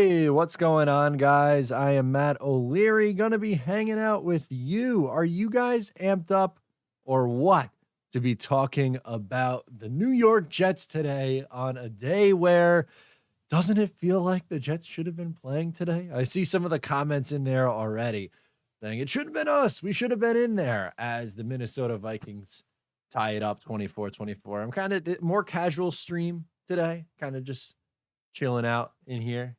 Hey, what's going on, guys? I am Matt O'Leary, gonna be hanging out with you. Are you guys amped up or what to be talking about the New York Jets today on a day where doesn't it feel like the Jets should have been playing today? I see some of the comments in there already saying it should have been us. We should have been in there as the Minnesota Vikings tie it up 24-24. I'm kind of more casual stream today, kind of just chilling out in here.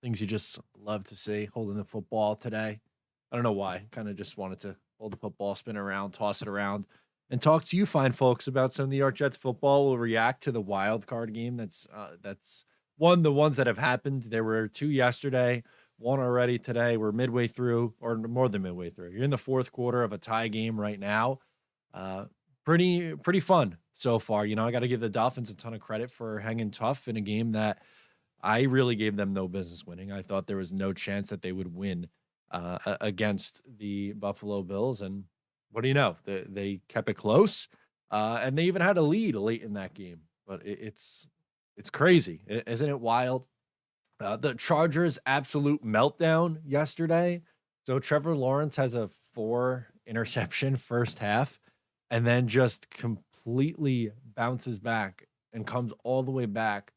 Things you just love to see, holding the football today. I don't know why. Kind of just wanted to hold the football, spin around, toss it around, and talk to you fine folks about some New York Jets football. We'll react to the wild card game. That's the ones that have happened. There were two yesterday, one already today. We're midway through, or more than midway through. You're in the fourth quarter of a tie game right now. Uh, pretty fun so far. You know, I got to give the Dolphins a ton of credit for hanging tough in a game that I really gave them no business winning. I thought there was no chance that they would win against the Buffalo Bills. And what do you know? They kept it close, and they even had a lead late in that game. But it's crazy, isn't it wild? The Chargers' absolute meltdown yesterday. So Trevor Lawrence has a 4 interception first half, and then just completely bounces back and comes all the way back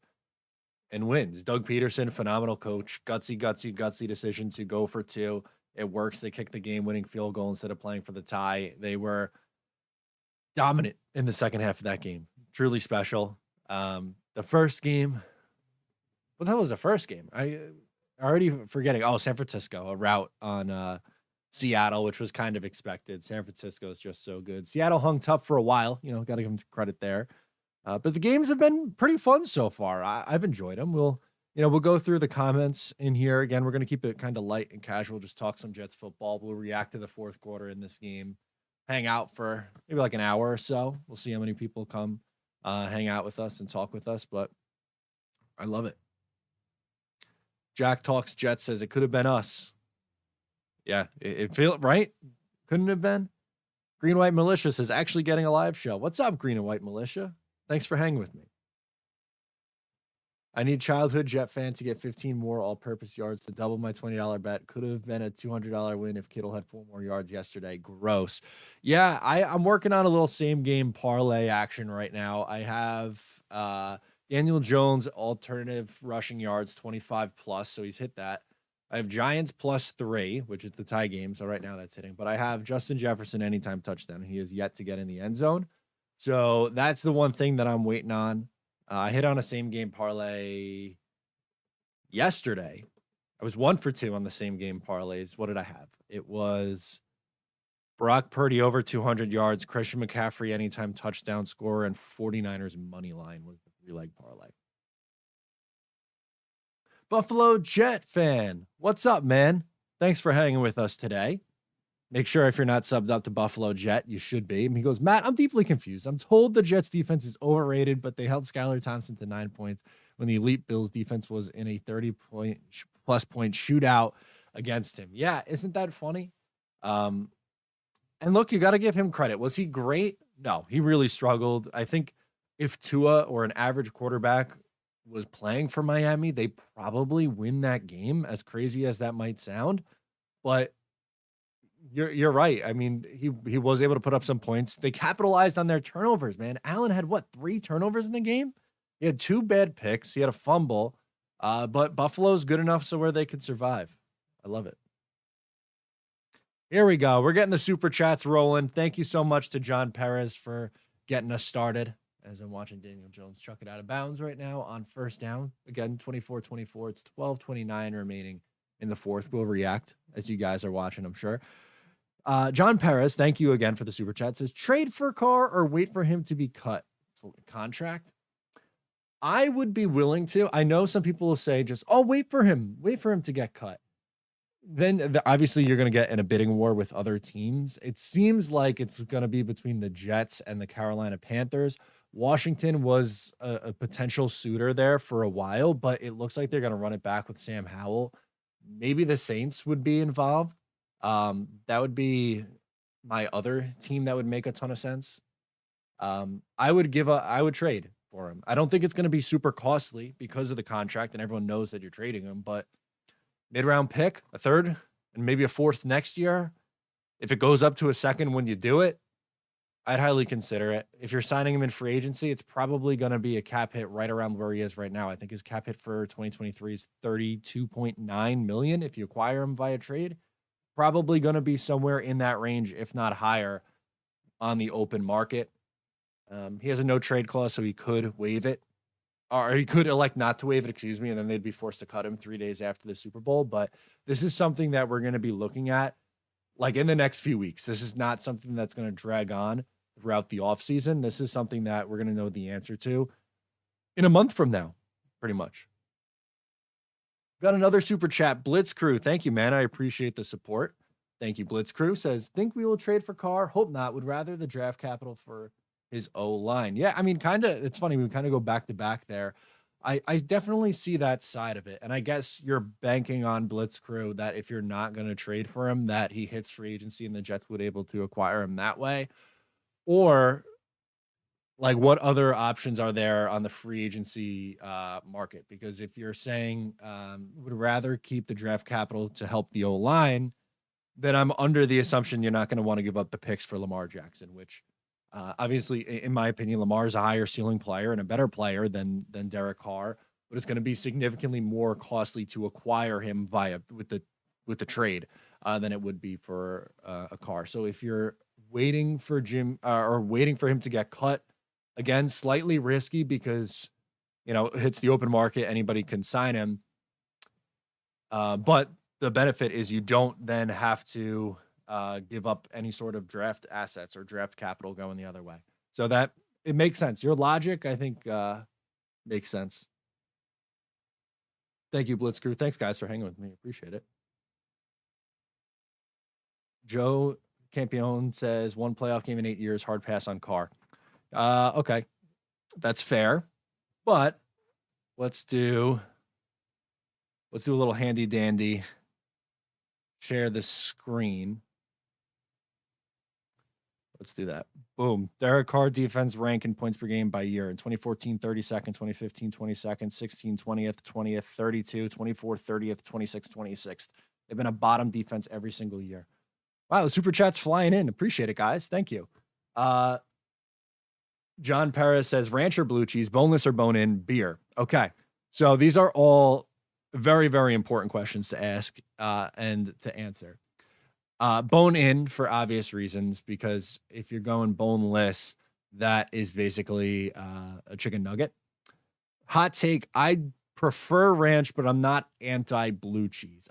and wins. Doug Peterson, phenomenal coach, gutsy decision to go for two. It works. They kick the game-winning field goal instead of playing for the tie. They were dominant in the second half of that game. Truly special. The first game, what the hell was the first game? I already forgetting. Oh, San Francisco, a rout on Seattle, which was kind of expected. San Francisco is just so good. Seattle hung tough for a while. You know, got to give them credit there. But the games have been pretty fun so far. I've enjoyed them. We'll go through the comments in here. Again, we're going to keep it kind of light and casual, just talk some Jets football. We'll react to the fourth quarter in this game, hang out for maybe like an hour or so. We'll see how many people come hang out with us and talk with us, but I love it. Jack Talks Jets says it could have been us. Yeah, it felt right. Couldn't have been. Green White Militia says actually getting a live show. What's up, Green and White Militia? Thanks for hanging with me. I need childhood Jet fan to get 15 more all-purpose yards to double my $20 bet. Could have been a $200 win if Kittle had 4 more yards yesterday. Gross. Yeah, I'm working on a little same game parlay action right now. I have Daniel Jones alternative rushing yards 25 plus, so he's hit that. I have Giants +3, which is the tie game, so right now that's hitting. But I have Justin Jefferson anytime touchdown. He is yet to get in the end zone. So that's the one thing that I'm waiting on. I hit on a same game parlay yesterday. I was 1 for 2 on the same game parlays. What did I have? It was Brock Purdy over 200 yards, Christian McCaffrey anytime touchdown scorer, and 49ers money line was the 3-leg parlay. Buffalo Jet fan, what's up, man? Thanks for hanging with us today. Make sure if you're not subbed up to Buffalo Jet, you should be. And he goes, Matt, I'm deeply confused. I'm told the Jets defense is overrated, but they held Skylar Thompson to 9 points when the elite Bills defense was in a 30-plus point shootout against him. Yeah, isn't that funny? And look, you got to give him credit. Was he great? No, he really struggled. I think if Tua or an average quarterback was playing for Miami, they probably win that game, as crazy as that might sound. But you're right. I mean, he was able to put up some points. They capitalized on their turnovers, man. Allen had 3 turnovers in the game? He had 2 bad picks. He had a fumble. But Buffalo's good enough so where they could survive. I love it. Here we go. We're getting the super chats rolling. Thank you so much to John Perez for getting us started. As I'm watching Daniel Jones chuck it out of bounds right now on first down. Again, 24-24. It's 12:29 remaining in the fourth. We'll react as you guys are watching, I'm sure. John Perez, thank you again for the super chat. Says trade for Carr or wait for him to be cut for contract. I would be willing to. I know some people will say just, wait for him to get cut. Then obviously you're going to get in a bidding war with other teams. It seems like it's going to be between the Jets and the Carolina Panthers. Washington was a potential suitor there for a while, but it looks like they're going to run it back with Sam Howell. Maybe the Saints would be involved. That would be my other team that would make a ton of sense. I would trade for him. I don't think it's going to be super costly because of the contract and everyone knows that you're trading him, but mid-round pick, a third, and maybe a fourth next year. If it goes up to a second when you do it, I'd highly consider it. If you're signing him in free agency, it's probably going to be a cap hit right around where he is right now. I think his cap hit for 2023 is 32.9 million if you acquire him via trade. Probably going to be somewhere in that range, if not higher, on the open market. He has a no trade clause, so he could waive it. Or he could elect not to waive it, excuse me, and then they'd be forced to cut him 3 days after the Super Bowl. But this is something that we're going to be looking at like in the next few weeks. This is not something that's going to drag on throughout the offseason. This is something that we're going to know the answer to in a month from now, pretty much. Got another super chat. Blitz Crew. Thank you, man. I appreciate the support. Thank you. Blitz Crew says, think we will trade for Carr? Hope not. Would rather the draft capital for his O-line. Yeah, I mean, kind of, it's funny. We kind of go back to back there. I definitely see that side of it. And I guess you're banking on Blitz Crew that if you're not going to trade for him, that he hits free agency and the Jets would able to acquire him that way. Or like what other options are there on the free agency market? Because if you're saying would rather keep the draft capital to help the O-line, then I'm under the assumption you're not going to want to give up the picks for Lamar Jackson, which obviously, in my opinion, Lamar is a higher ceiling player and a better player than Derek Carr, but it's going to be significantly more costly to acquire him with the trade than it would be for a Carr. So if you're waiting for waiting for him to get cut, again, slightly risky because it hits the open market, anybody can sign him. But the benefit is you don't then have to give up any sort of draft assets or draft capital going the other way. So that it makes sense. Your logic, I think, makes sense. Thank you, Blitz Crew. Thanks, guys, for hanging with me. Appreciate it. Joe Campione says 1 playoff game in 8 years, hard pass on Carr. Okay, that's fair, but let's do a little handy dandy. Share the screen. Let's do that. Boom. Derek Carr defense rank in points per game by year. In 2014, 32nd, 2015, 22nd, 16, 20th, 20th, 32, 24, 30th, 26, 26th. They've been a bottom defense every single year. Wow, the super chat's flying in. Appreciate it, guys. Thank you. John Perez says, ranch or blue cheese, boneless or bone-in, beer. Okay. So these are all very, very important questions to ask and to answer. Bone in for obvious reasons, because if you're going boneless, that is basically a chicken nugget. Hot take, I prefer ranch, but I'm not anti blue cheese.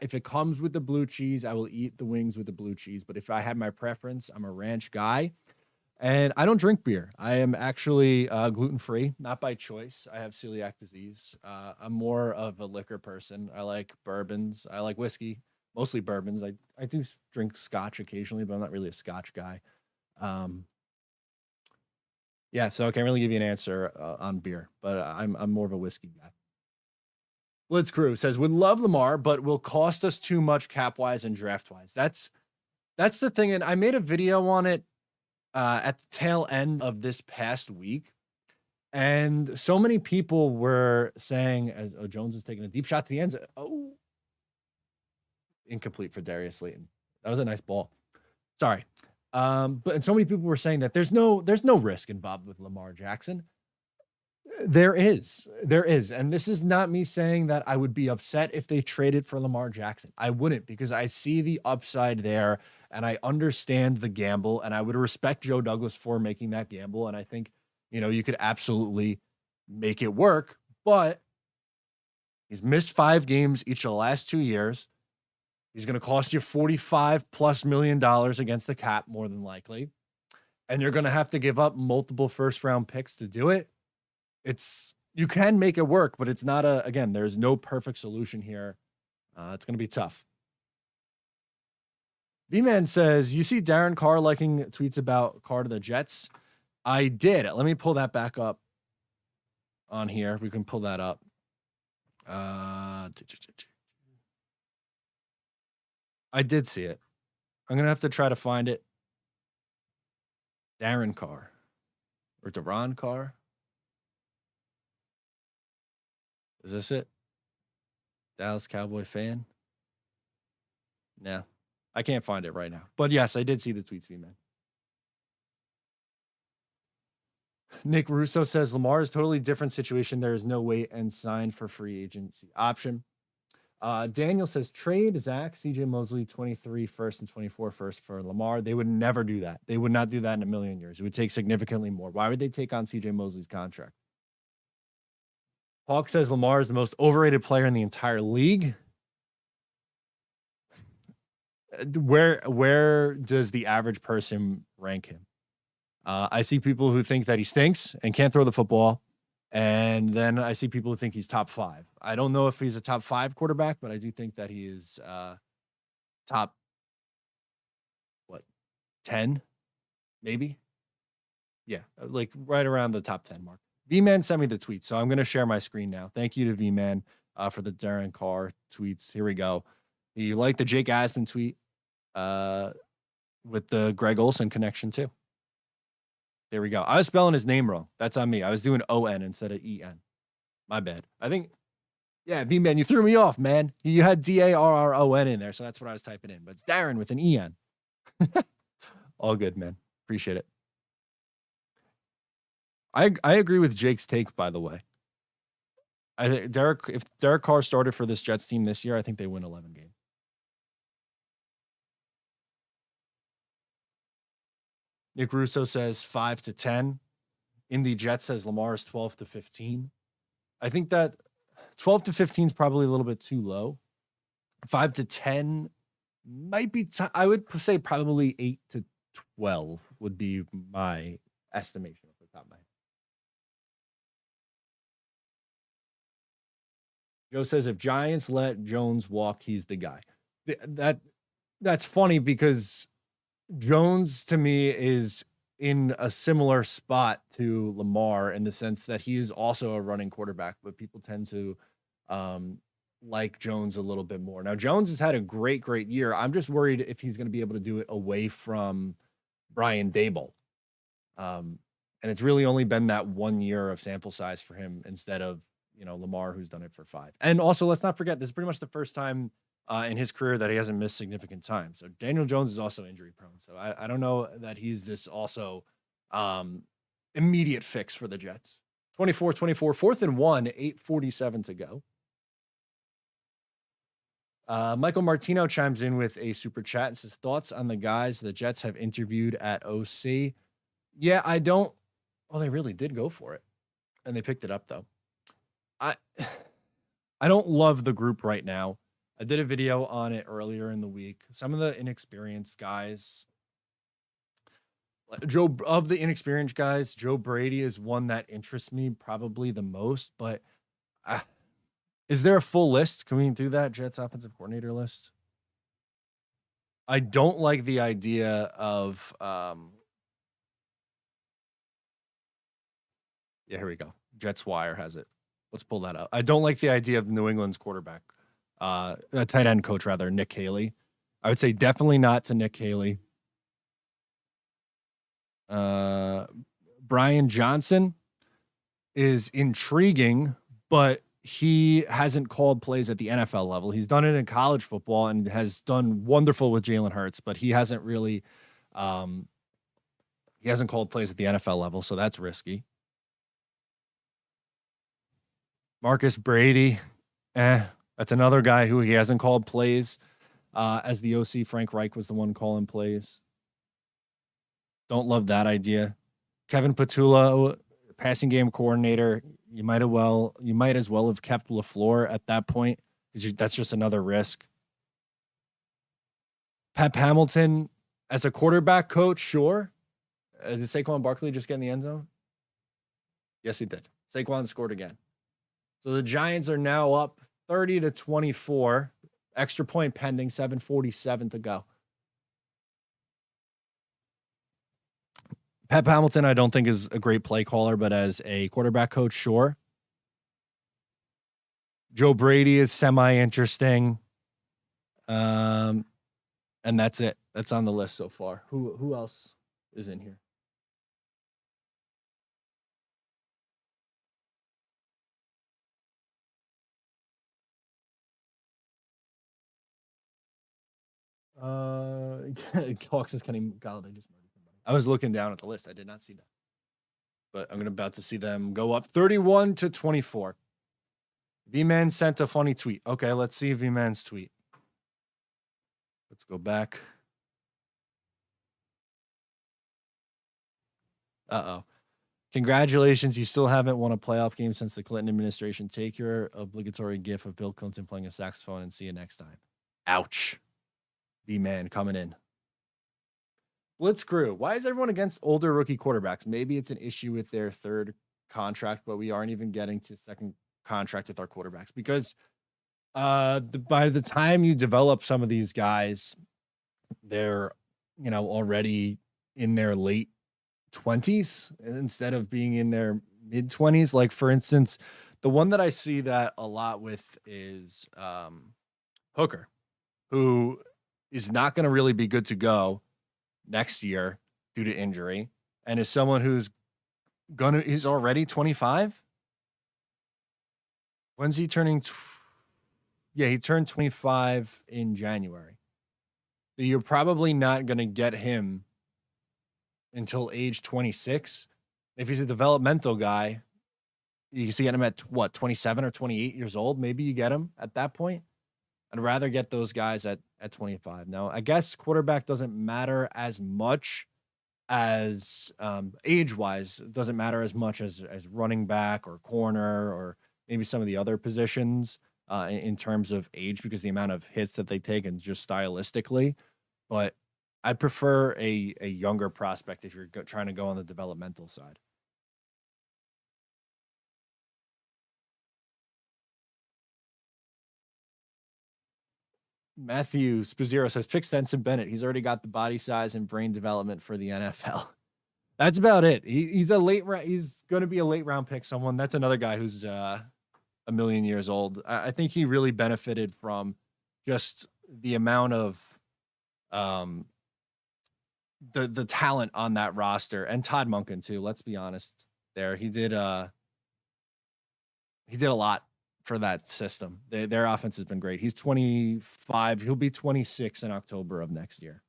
If it comes with the blue cheese, I will eat the wings with the blue cheese. But if I had my preference, I'm a ranch guy. And I don't drink beer. I am actually gluten-free, not by choice. I have celiac disease. I'm more of a liquor person. I like bourbons. I like whiskey, mostly bourbons. I do drink scotch occasionally, but I'm not really a scotch guy. Yeah, so I can't really give you an answer on beer, but I'm more of a whiskey guy. Blitz Crew says, would love Lamar, but will cost us too much cap-wise and draft-wise. That's the thing, and I made a video on it at the tail end of this past week. And so many people were saying, as Jones is taking a deep shot to the end. Oh, incomplete for Darius Slayton. That was a nice ball. Sorry. And so many people were saying that there's no risk involved with Lamar Jackson. There is. And this is not me saying that I would be upset if they traded for Lamar Jackson. I wouldn't, because I see the upside there and I understand the gamble, and I would respect Joe Douglas for making that gamble. And I think, you could absolutely make it work, but he's missed 5 games each of the last 2 years. He's going to cost you $45+ million against the cap, more than likely. And you're going to have to give up multiple first-round picks to do it. You can make it work, but it's not again, there's no perfect solution here. It's going to be tough. B-Man says, you see Darren Carr liking tweets about Carr to the Jets? I did. Let me pull that back up on here. We can pull that up. I did see it. I'm going to have to try to find it. Darren Carr or Deron Carr. Is this it? Dallas Cowboy fan? Nah, I can't find it right now. But yes, I did see the tweets, V-Man. Nick Russo says Lamar is totally different situation. There is no wait and sign for free agency option. Daniel says trade Zach, CJ Mosley, 23 first and 24 first for Lamar. They would never do that. They would not do that in a million years. It would take significantly more. Why would they take on CJ Mosley's contract? Hawk says Lamar is the most overrated player in the entire league. Where does the average person rank him? I see people who think that he stinks and can't throw the football. And then I see people who think he's top 5. I don't know if he's a top 5 quarterback, but I do think that he is top 10, maybe. Yeah, like right around the top 10 mark. V-Man sent me the tweet, so I'm going to share my screen now. Thank you to V-Man for the Darren Carr tweets. Here we go. You like the Jake Asman tweet with the Greg Olsen connection too. There we go. I was spelling his name wrong. That's on me. I was doing O-N instead of E-N. My bad. I think, yeah, V-Man, you threw me off, man. You had D-A-R-R-O-N in there, so that's what I was typing in. But it's Darren with an E-N. All good, man. Appreciate it. I agree with Jake's take, by the way. I think if Derek Carr started for this Jets team this year, I think they win 11 games. Nick Russo says 5 to 10. Indy Jet says Lamar is 12 to 15. I think that 12 to 15 is probably a little bit too low. 5 to 10 might be, I would say probably 8 to 12 would be my estimation off the top of my head. Joe says if Giants let Jones walk, he's the guy. That's funny because Jones to me is in a similar spot to Lamar in the sense that he is also a running quarterback, but people tend to like Jones a little bit more. Now, Jones has had a great year. I'm just worried if he's going to be able to do it away from Brian Daboll. And it's really only been that 1 year of sample size for him instead of, Lamar, who's done it for 5. And also, let's not forget, this is pretty much the first time in his career that he hasn't missed significant time. So Daniel Jones is also injury prone. So I don't know that he's this also immediate fix for the Jets. 24-24, 4th and 1, 8:47 to go. Michael Martino chimes in with a super chat and says, thoughts on the guys the Jets have interviewed at OC? Yeah, I don't. Well, they really did go for it. And they picked it up, though. I don't love the group right now. I did a video on it earlier in the week. Some of the inexperienced guys, Joe Brady is one that interests me probably the most. But is there a full list? Can we do that Jets offensive coordinator list? I don't like the idea of. Yeah, here we go. Jets Wire has it. Let's pull that up. I don't like the idea of New England's quarterback. A tight end coach, rather, Nick Haley. I would say definitely not to Nick Haley. Brian Johnson is intriguing, but he hasn't called plays at the NFL level. He's done it in college football and has done wonderful with Jalen Hurts, but he hasn't really he hasn't called plays at the NFL level, so that's risky. Marcus Brady, that's another guy who he hasn't called plays. As the OC, Frank Reich was the one calling plays. Don't love that idea. Kevin Patullo, passing game coordinator. You might as well have kept LaFleur at that point because that's just another risk. Pep Hamilton as a quarterback coach, sure. Did Saquon Barkley just get in the end zone? Yes, he did. Saquon scored again. So the Giants are now up 30-24. Extra point pending, 7:47 to go. Pep Hamilton, I don't think is a great play caller, but as a quarterback coach, sure. Joe Brady is semi-interesting. And that's it. That's on the list so far. Who else is in here? Hawks and Kenny Galladay just murdered somebody. I was looking down at the list. I did not see that. But I'm about to see them go up 31-24. V-Man sent a funny tweet. Okay, let's see V-Man's tweet. Let's go back. Uh-oh. Congratulations, you still haven't won a playoff game since the Clinton administration. Take your obligatory gif of Bill Clinton playing a saxophone and see you next time. Ouch. V-Man coming in. Blitzcrew. Why is everyone against older rookie quarterbacks? Maybe it's an issue with their third contract, but we aren't even getting to second contract with our quarterbacks because by the time you develop some of these guys, they're already in their late 20s instead of being in their mid 20s. Like for instance, the one that I see that a lot with is Hooker, who is not going to really be good to go next year due to injury, and is someone who's already 25. When's he turning? He turned 25 in January. So you're probably not going to get him until age 26. If he's a developmental guy, you can see him at 27 or 28 years old. Maybe you get him at that point. I'd rather get those guys at 25. Now, I guess quarterback doesn't matter as much as age-wise. It doesn't matter as much as running back or corner or maybe some of the other positions in terms of age because the amount of hits that they take and just stylistically. But I'd prefer a younger prospect if you're trying to go on the developmental side. Matthew Spazero says, pick Stenson Bennett. He's already got the body size and brain development for the NFL. That's about it. He's a late round. He's going to be a late round pick. That's another guy who's a million years old. I think he really benefited from just the amount of the talent on that roster, and Todd Monken too. Let's be honest. He did a lot for that system. Their offense has been great. He's 25. He'll be 26 in October of next year.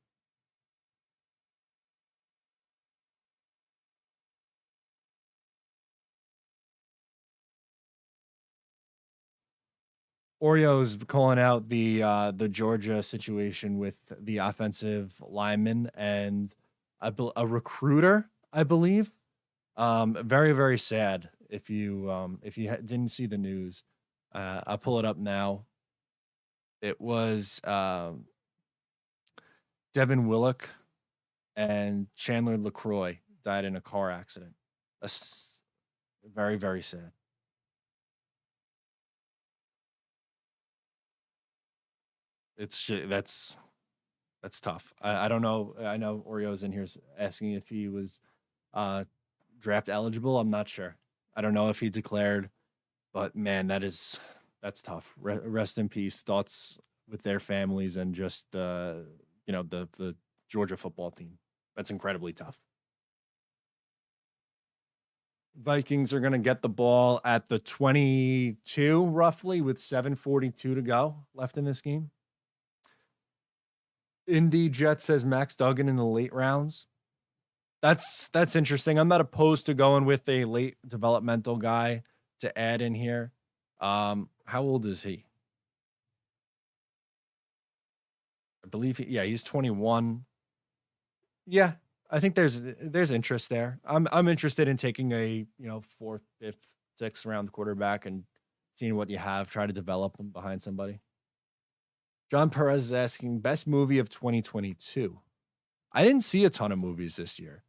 Oreo's calling out the Georgia situation with the offensive lineman and a recruiter, I believe. Very, very sad. If you didn't see the news, I'll pull it up now. It was Devin Willock and Chandler LaCroix died in a car accident. Very, very sad. That's tough. I don't know. I know Oreo's in here asking if he was draft eligible. I'm not sure. I don't know if he declared, but man, that's tough. Rest in peace. Thoughts with their families and just the Georgia football team. That's incredibly tough. Vikings are going to get the ball at the 22 roughly with 7:42 to go left in this game. Indy Jet says Max Duggan in the late rounds. That's interesting. I'm not opposed to going with a late developmental guy to add in here. How old is he? I believe he's 21. Yeah, I think there's interest there. I'm interested in taking a 4th, 5th, 6th round quarterback and seeing what you have, try to develop them behind somebody. John Perez is asking best movie of 2022. I didn't see a ton of movies this year.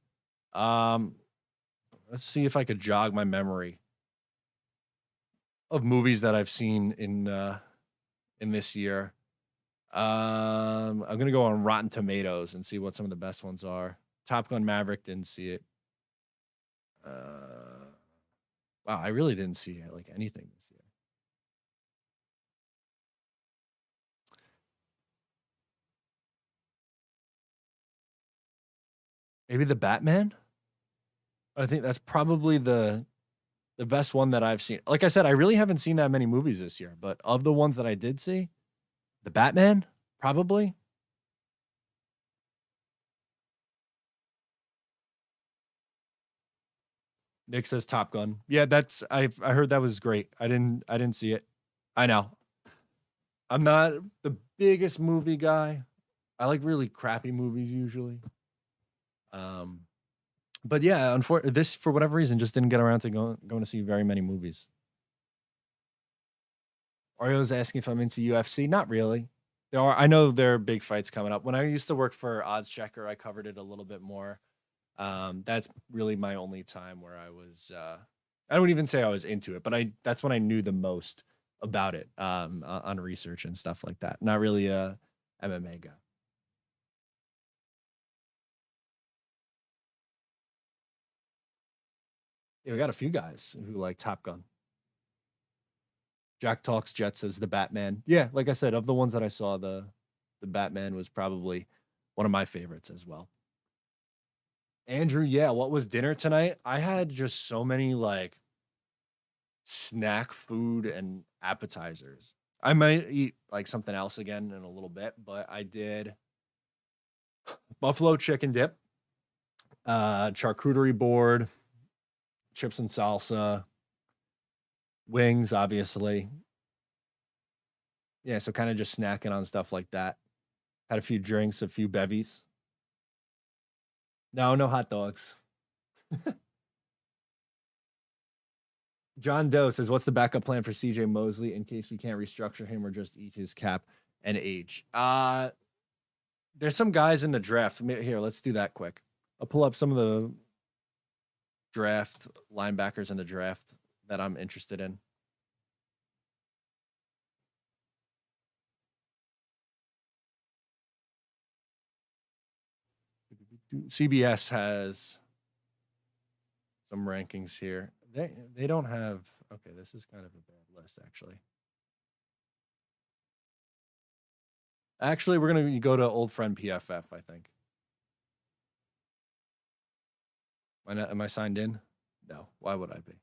Let's see if I could jog my memory of movies that I've seen in this year. I'm gonna go on Rotten Tomatoes and see what some of the best ones are. Top Gun Maverick, didn't see it. Wow, I really didn't see like anything this year. Maybe The Batman. I think that's probably the best one that I've seen. Like I said, I really haven't seen that many movies this year, but of the ones that I did see, The Batman, probably. Nick says Top Gun. Yeah, that's I heard that was great. I didn't see it. I know. I'm not the biggest movie guy. I like really crappy movies usually. Um, but yeah, unfortunately, this for whatever reason just didn't get around to going to see very many movies. Orio's asking if I'm into UFC. Not really. I know there are big fights coming up. When I used to work for Odds Checker, I covered it a little bit more. That's really my only time where I was. I don't even say I was into it, but that's when I knew the most about it on research and stuff like that. Not really a MMA guy. Yeah, we got a few guys who like Top Gun. Jack Talks Jet says the Batman. Yeah, like I said, of the ones that I saw, the Batman was probably one of my favorites as well. Andrew, yeah, what was dinner tonight? I had just so many like snack food and appetizers. I might eat like something else again in a little bit, but I did buffalo chicken dip, charcuterie board, chips and salsa, wings, obviously. Yeah, so kind of just snacking on stuff like that. Had a few drinks, a few bevies. No, no hot dogs. John Doe says, "What's the backup plan for CJ Mosley in case we can't restructure him or just eat his cap and age?" There's some guys in the draft. Here, let's do that quick. I'll pull up some of the draft linebackers in the draft that I'm interested in. CBS has some rankings here. They don't have. Okay, this is kind of a bad list actually. Actually, we're gonna go to old friend PFF. I think. Am I signed in? No. Why would I be?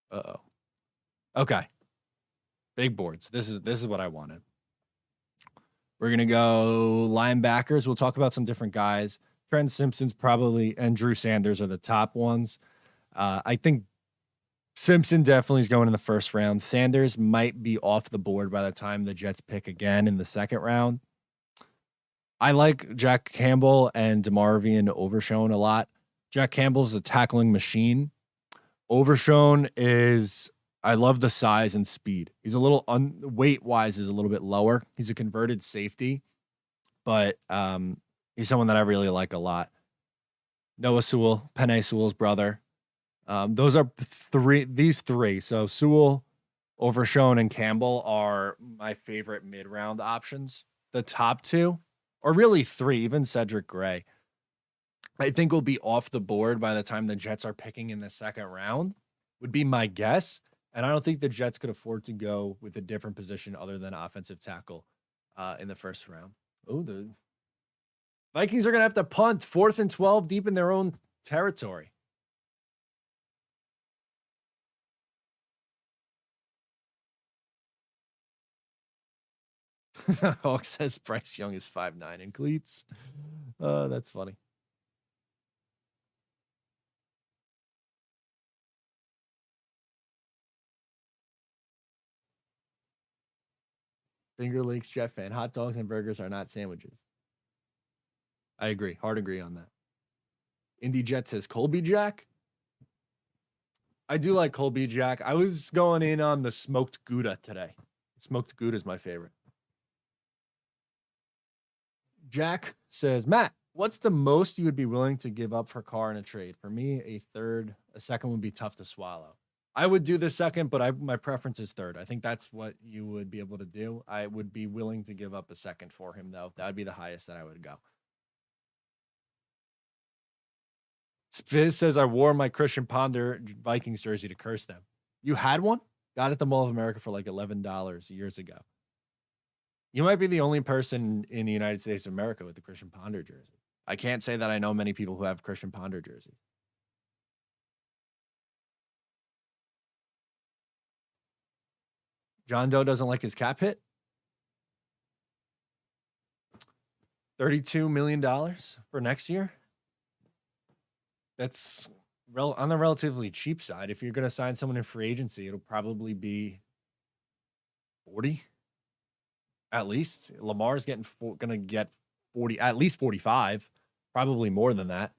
Uh oh. Okay. Big boards. This is what I wanted. We're gonna go linebackers. We'll talk about some different guys. Trent Simpson's probably and Drew Sanders are the top ones. I think Simpson definitely is going in the first round. Sanders might be off the board by the time the Jets pick again in the second round. I like Jack Campbell and DeMarvion Overshown a lot. Jack Campbell's a tackling machine. Overshown is I love the size and speed. He's a little weight wise is a little bit lower. He's a converted safety, but he's someone that I really like a lot. Noah Sewell, Penei Sewell's brother. Those are these three. So Sewell, Overshown, and Campbell are my favorite mid-round options. The top two, or really three, even Cedric Gray, I think will be off the board by the time the Jets are picking in the second round, would be my guess. And I don't think the Jets could afford to go with a different position other than offensive tackle in the first round. Oh, the Vikings are going to have to punt 4th and 12 deep in their own territory. Hawk says Bryce Young is 5'9" in cleats. That's funny. Finger Lakes Jet fan. Hot dogs and burgers are not sandwiches. I agree. Hard agree on that. Indy Jet says Colby Jack. I do like Colby Jack. I was going in on the smoked Gouda today. Smoked Gouda is my favorite. Jack says, Matt, what's the most you would be willing to give up for Carr in a trade? For me, a second would be tough to swallow. I would do the second, but my preference is third. I think that's what you would be able to do. I would be willing to give up a second for him, though. That would be the highest that I would go. Spiz says, I wore my Christian Ponder Vikings jersey to curse them. You had one? Got it at the Mall of America for like $11 years ago. You might be the only person in the United States of America with the Christian Ponder jersey. I can't say that I know many people who have Christian Ponder jerseys. John Doe doesn't like his cap hit. $32 million for next year. That's on the relatively cheap side. If you're going to sign someone in free agency, it'll probably be 40 at least. Lamar's going to get 40, at least 45, probably more than that.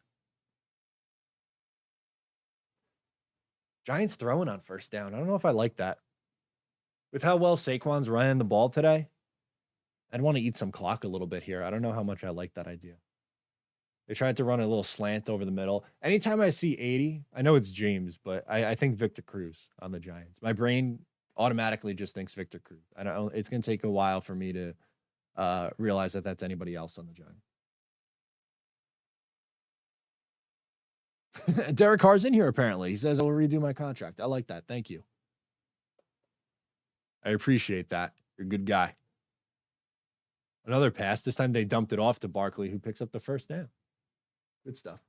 Giants throwing on first down. I don't know if I like that. With how well Saquon's running the ball today, I'd want to eat some clock a little bit here. I don't know how much I like that idea. They tried to run a little slant over the middle. Anytime I see 80, I know it's James, but I think Victor Cruz on the Giants. My brain automatically just thinks Victor Cruz. I don't. It's going to take a while for me to realize that that's anybody else on the Giants. Derek Carr's in here apparently. He says I will redo my contract. I like that. Thank you. I appreciate that. You're a good guy. Another pass. This time they dumped it off to Barkley, who picks up the first down. Good stuff.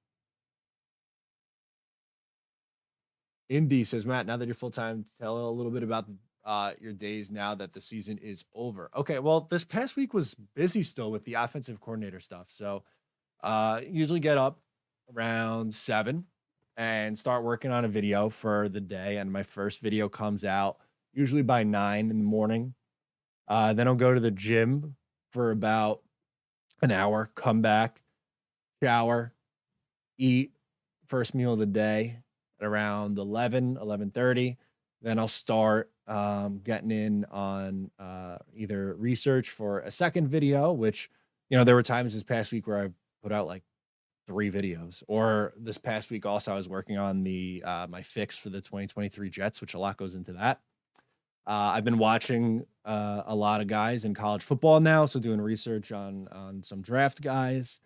Indy says, Matt, now that you're full-time, tell a little bit about your days now that the season is over. Okay, well, this past week was busy still with the offensive coordinator stuff. So usually get up around 7 and start working on a video for the day. And my first video comes out usually by 9 in the morning. Then I'll go to the gym for about an hour, come back, shower, eat, first meal of the day at around 11:30. Then I'll start getting in on either research for a second video, which, there were times this past week where I put out like 3 videos, or this past week also I was working on the my fix for the 2023 Jets, which a lot goes into that. I've been watching a lot of guys in college football now, so doing research on some draft guys,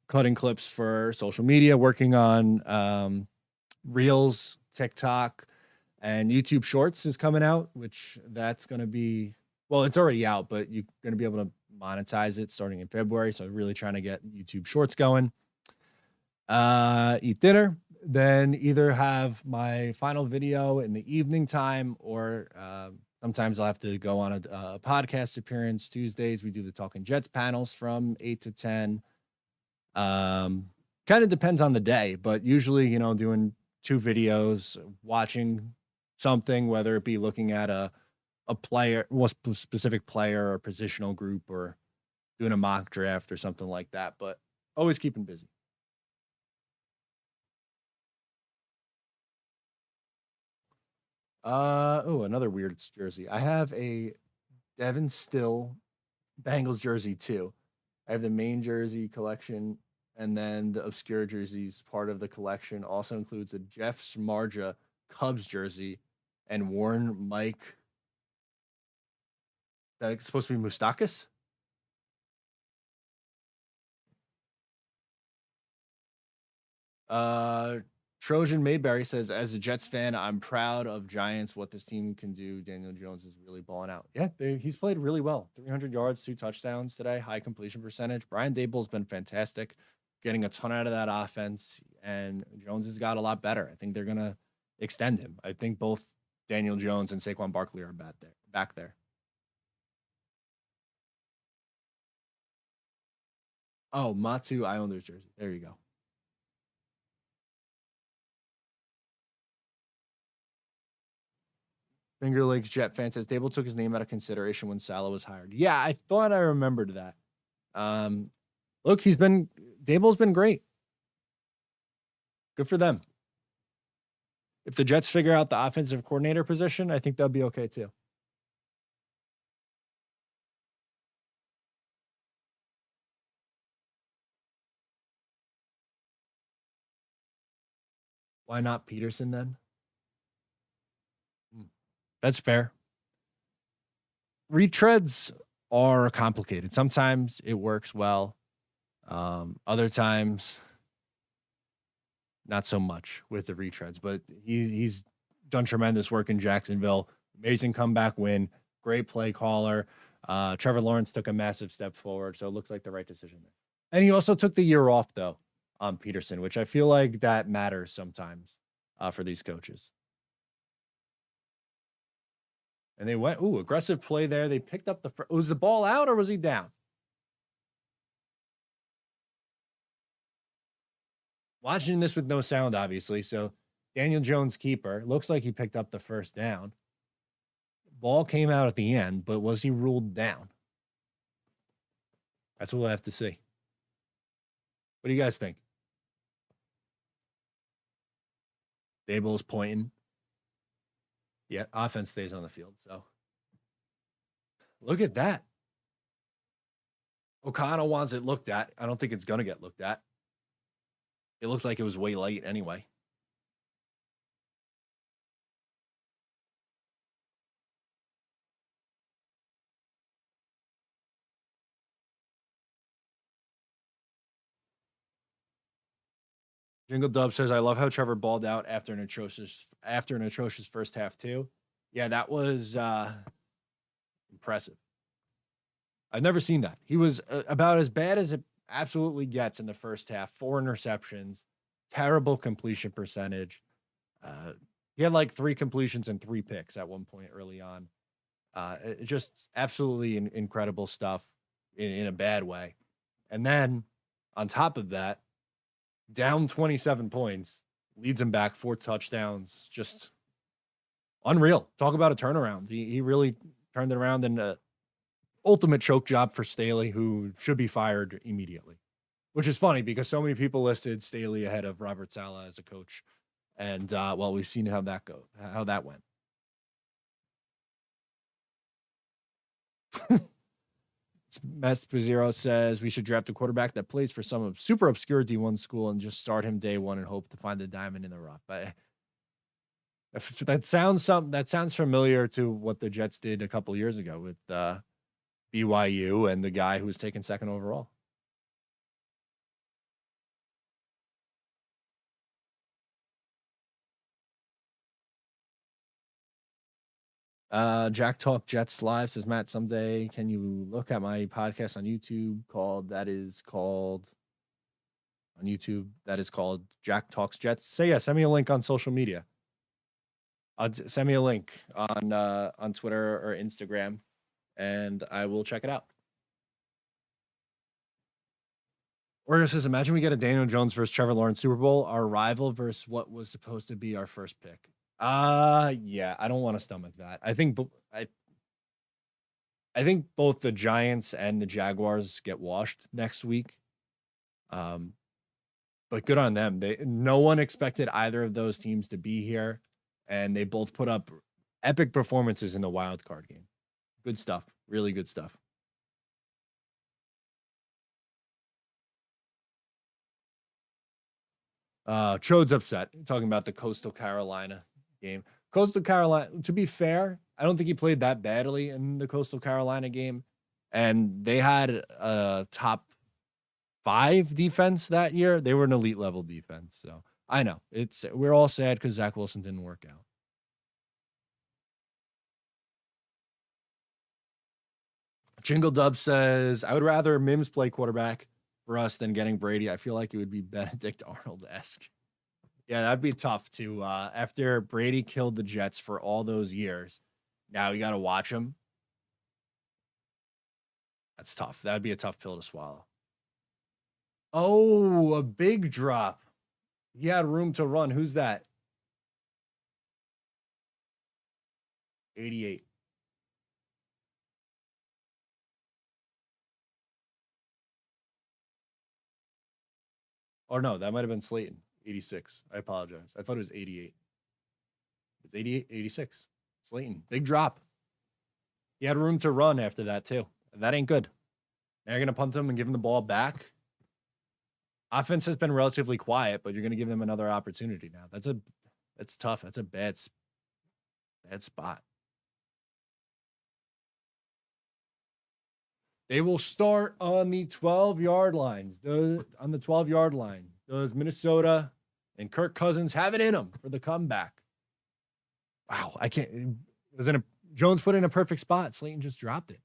cutting clips for social media, working on Reels, TikTok, and YouTube Shorts is coming out, which that's going to be, well, it's already out, but you're going to be able to monetize it starting in February. So really trying to get YouTube Shorts going. Eat dinner, then either have my final video in the evening time, or sometimes I'll have to go on a podcast appearance. Tuesdays we do the Talking Jets panels from 8 to 10. Kind of depends on the day, but usually, doing 2 videos, watching something, whether it be looking at a player, specific player or positional group, or doing a mock draft or something like that, but always keeping busy. Another weird jersey. I have a Devin Still Bengals jersey too. I have the main jersey collection, and then the obscure jerseys part of the collection also includes a Jeff Smarja Cubs jersey and Warren Mike. That's supposed to be Mustakis. Trojan Mayberry says, as a Jets fan, I'm proud of Giants, what this team can do. Daniel Jones is really balling out. Yeah, he's played really well. 300 yards, 2 touchdowns today, high completion percentage. Brian Daboll's been fantastic, getting a ton out of that offense, and Jones has got a lot better. I think they're going to extend him. I think both Daniel Jones and Saquon Barkley are back there. Oh, Matu Islanders jersey. There you go. Finger Lakes Jet fan says Dable took his name out of consideration when Salah was hired. Yeah, I thought I remembered that. Look, Dable's been great. Good for them. If the Jets figure out the offensive coordinator position, I think they'll be okay too. Why not Peterson then? That's fair. Retreads are complicated. Sometimes it works well. Other times, not so much with the retreads, but he's done tremendous work in Jacksonville. Amazing comeback win. Great play caller. Trevor Lawrence took a massive step forward, so it looks like the right decision there. And he also took the year off, though, on Peterson, which I feel like that matters sometimes for these coaches. And they went, aggressive play there. They picked up was the ball out or was he down? Watching this with no sound, obviously. So Daniel Jones, keeper, looks like he picked up the first down. Ball came out at the end, but was he ruled down? That's what we'll have to see. What do you guys think? Daboll's pointing. Yeah, offense stays on the field. So look at that. O'Connell wants it looked at. I don't think it's going to get looked at. It looks like it was way late anyway. Jingle Dub says, "I love how Trevor balled out after an atrocious first half too." Yeah, that was impressive. I've never seen that. He was about as bad as it absolutely gets in the first half. 4 interceptions, terrible completion percentage. He had like 3 completions and 3 picks at one point early on. Just absolutely incredible stuff in a bad way. And then on top of that, down 27 points, leads him back 4 touchdowns. Just unreal. Talk about a turnaround. He really turned it around, and ultimate choke job for Staley, who should be fired immediately, which is funny because so many people listed Staley ahead of Robert Saleh as a coach. And well, we've seen how that went. Mespazero says we should draft a quarterback that plays for some super obscure D1 school and just start him day one and hope to find the diamond in the rough. But that sounds familiar to what the Jets did a couple years ago with BYU and the guy who was taken second overall. Jack Talk Jets Live says, Matt, someday can you look at my podcast on YouTube called Jack Talks Jets? Say yeah, send me a link on social media. Send me a link on Twitter or Instagram, and I will check it out. Orga says, imagine we get a Daniel Jones versus Trevor Lawrence Super Bowl, our rival versus what was supposed to be our first pick. Yeah, I don't want to stomach that. I think both the Giants and the Jaguars get washed next week. But good on them. No one expected either of those teams to be here, and they both put up epic performances in the wild card game. Good stuff. Really good stuff. Chode's upset talking about the Coastal Carolina game. Coastal Carolina, to be fair, I don't think he played that badly in the Coastal Carolina game. And they had a top 5 defense that year. They were an elite level defense. So I know we're all sad because Zach Wilson didn't work out. Jingle Dub says, I would rather Mims play quarterback for us than getting Brady. I feel like it would be Benedict Arnold-esque. Yeah, that'd be tough to after Brady killed the Jets for all those years. Now you got to watch him. That's tough. That'd be a tough pill to swallow. Oh, a big drop. He had room to run. Who's that? 88. Or no, that might have been Slayton. 86. I apologize. I thought it was 88. It's 88, 86. Slayton. Big drop. He had room to run after that, too. That ain't good. Now you're going to punt him and give him the ball back. Offense has been relatively quiet, but you're going to give them another opportunity now. That's tough. That's a bad spot. They will start on the 12-yard lines. On the 12-yard line. Does Minnesota and Kirk Cousins have it in them for the comeback? Wow, I can't. Jones put in a perfect spot. Slayton just dropped it.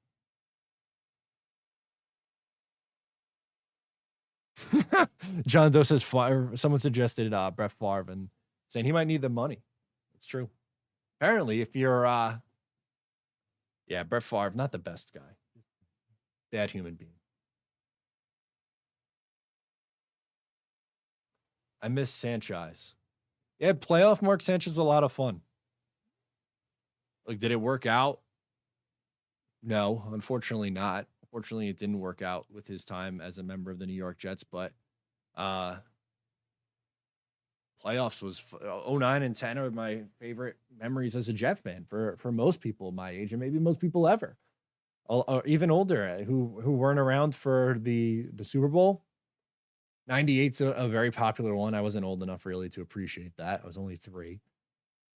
John Doe says someone suggested Brett Favre and saying he might need the money. It's true. Apparently, if you're Brett Favre, not the best guy. Bad human being. I miss Sanchez. Yeah, playoff Mark Sanchez was a lot of fun. Like, did it work out? No, unfortunately not. Fortunately, it didn't work out with his time as a member of the New York Jets, but uh playoffs was 09 and 10 are my favorite memories as a Jet fan for most people my age and maybe most people ever. Or even older who weren't around for the Super Bowl. 98's a very popular one. I wasn't old enough really to appreciate that. I was only 3.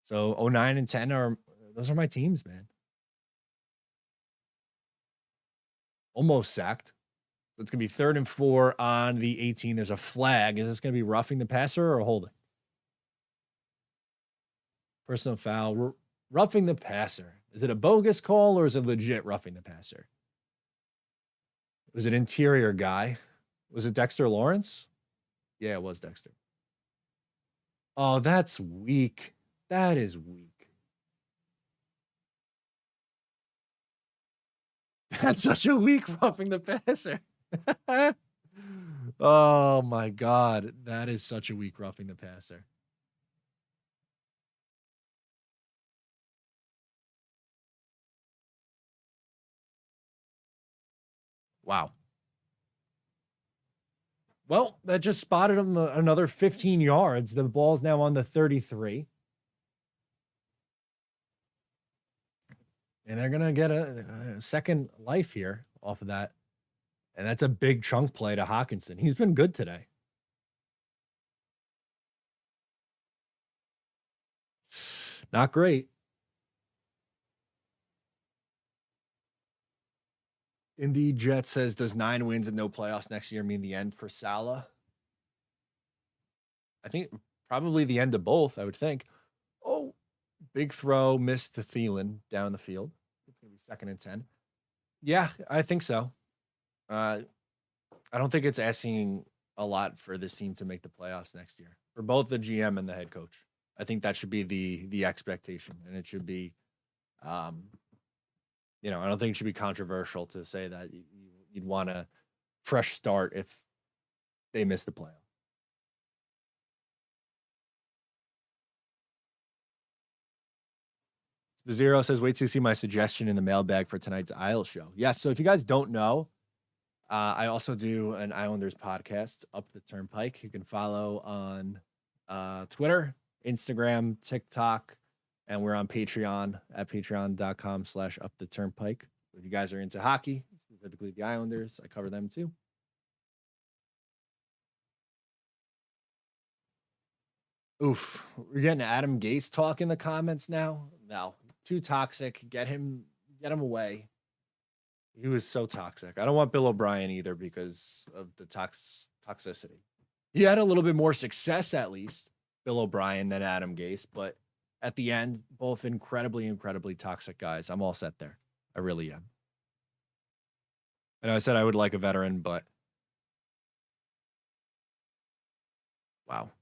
So 09 and 10 are those are my teams, man. Almost sacked. So it's gonna be 3rd and 4 on the 18. There's a flag. Is this gonna be roughing the passer or holding? Personal foul. Roughing the passer. Is it a bogus call or is it legit roughing the passer? Was it interior guy? Was it Dexter Lawrence? Yeah, it was Dexter. Oh, that's weak. That is weak. That's such a weak roughing the passer. Oh my god, that is such a weak roughing the passer. Wow. Well, that just spotted him another 15 yards. The ball's now on the 33. And they're going to get a second life here off of that. And that's a big chunk play to Hawkinson. He's been good today. Not great. Indeed, Jet says, does 9 wins and no playoffs next year mean the end for Salah? I think probably the end of both, I would think. Oh, big throw, missed to Thielen down the field. It's going to be 2nd and 10. Yeah, I think so. I don't think it's asking a lot for this team to make the playoffs next year for both the GM and the head coach. I think that should be the expectation, and it should be, um, I don't think it should be controversial to say that you'd want a fresh start if they miss the playoff. Zero says, wait to see my suggestion in the mailbag for tonight's Isle show. Yes, so if you guys don't know, I also do an Islanders podcast, Up the Turnpike. You can follow on Twitter, Instagram, TikTok, and we're on Patreon at patreon.com/Up the Turnpike. If you guys are into hockey, specifically the Islanders, I cover them too. Oof, we're getting Adam Gase talk in the comments now. No, too toxic. Get him away. He was so toxic. I don't want Bill O'Brien either because of the toxicity. He had a little bit more success, at least, Bill O'Brien, than Adam Gase. But at the end, both incredibly, incredibly toxic guys. I'm all set there. I really am. And I said I would like a veteran, but wow.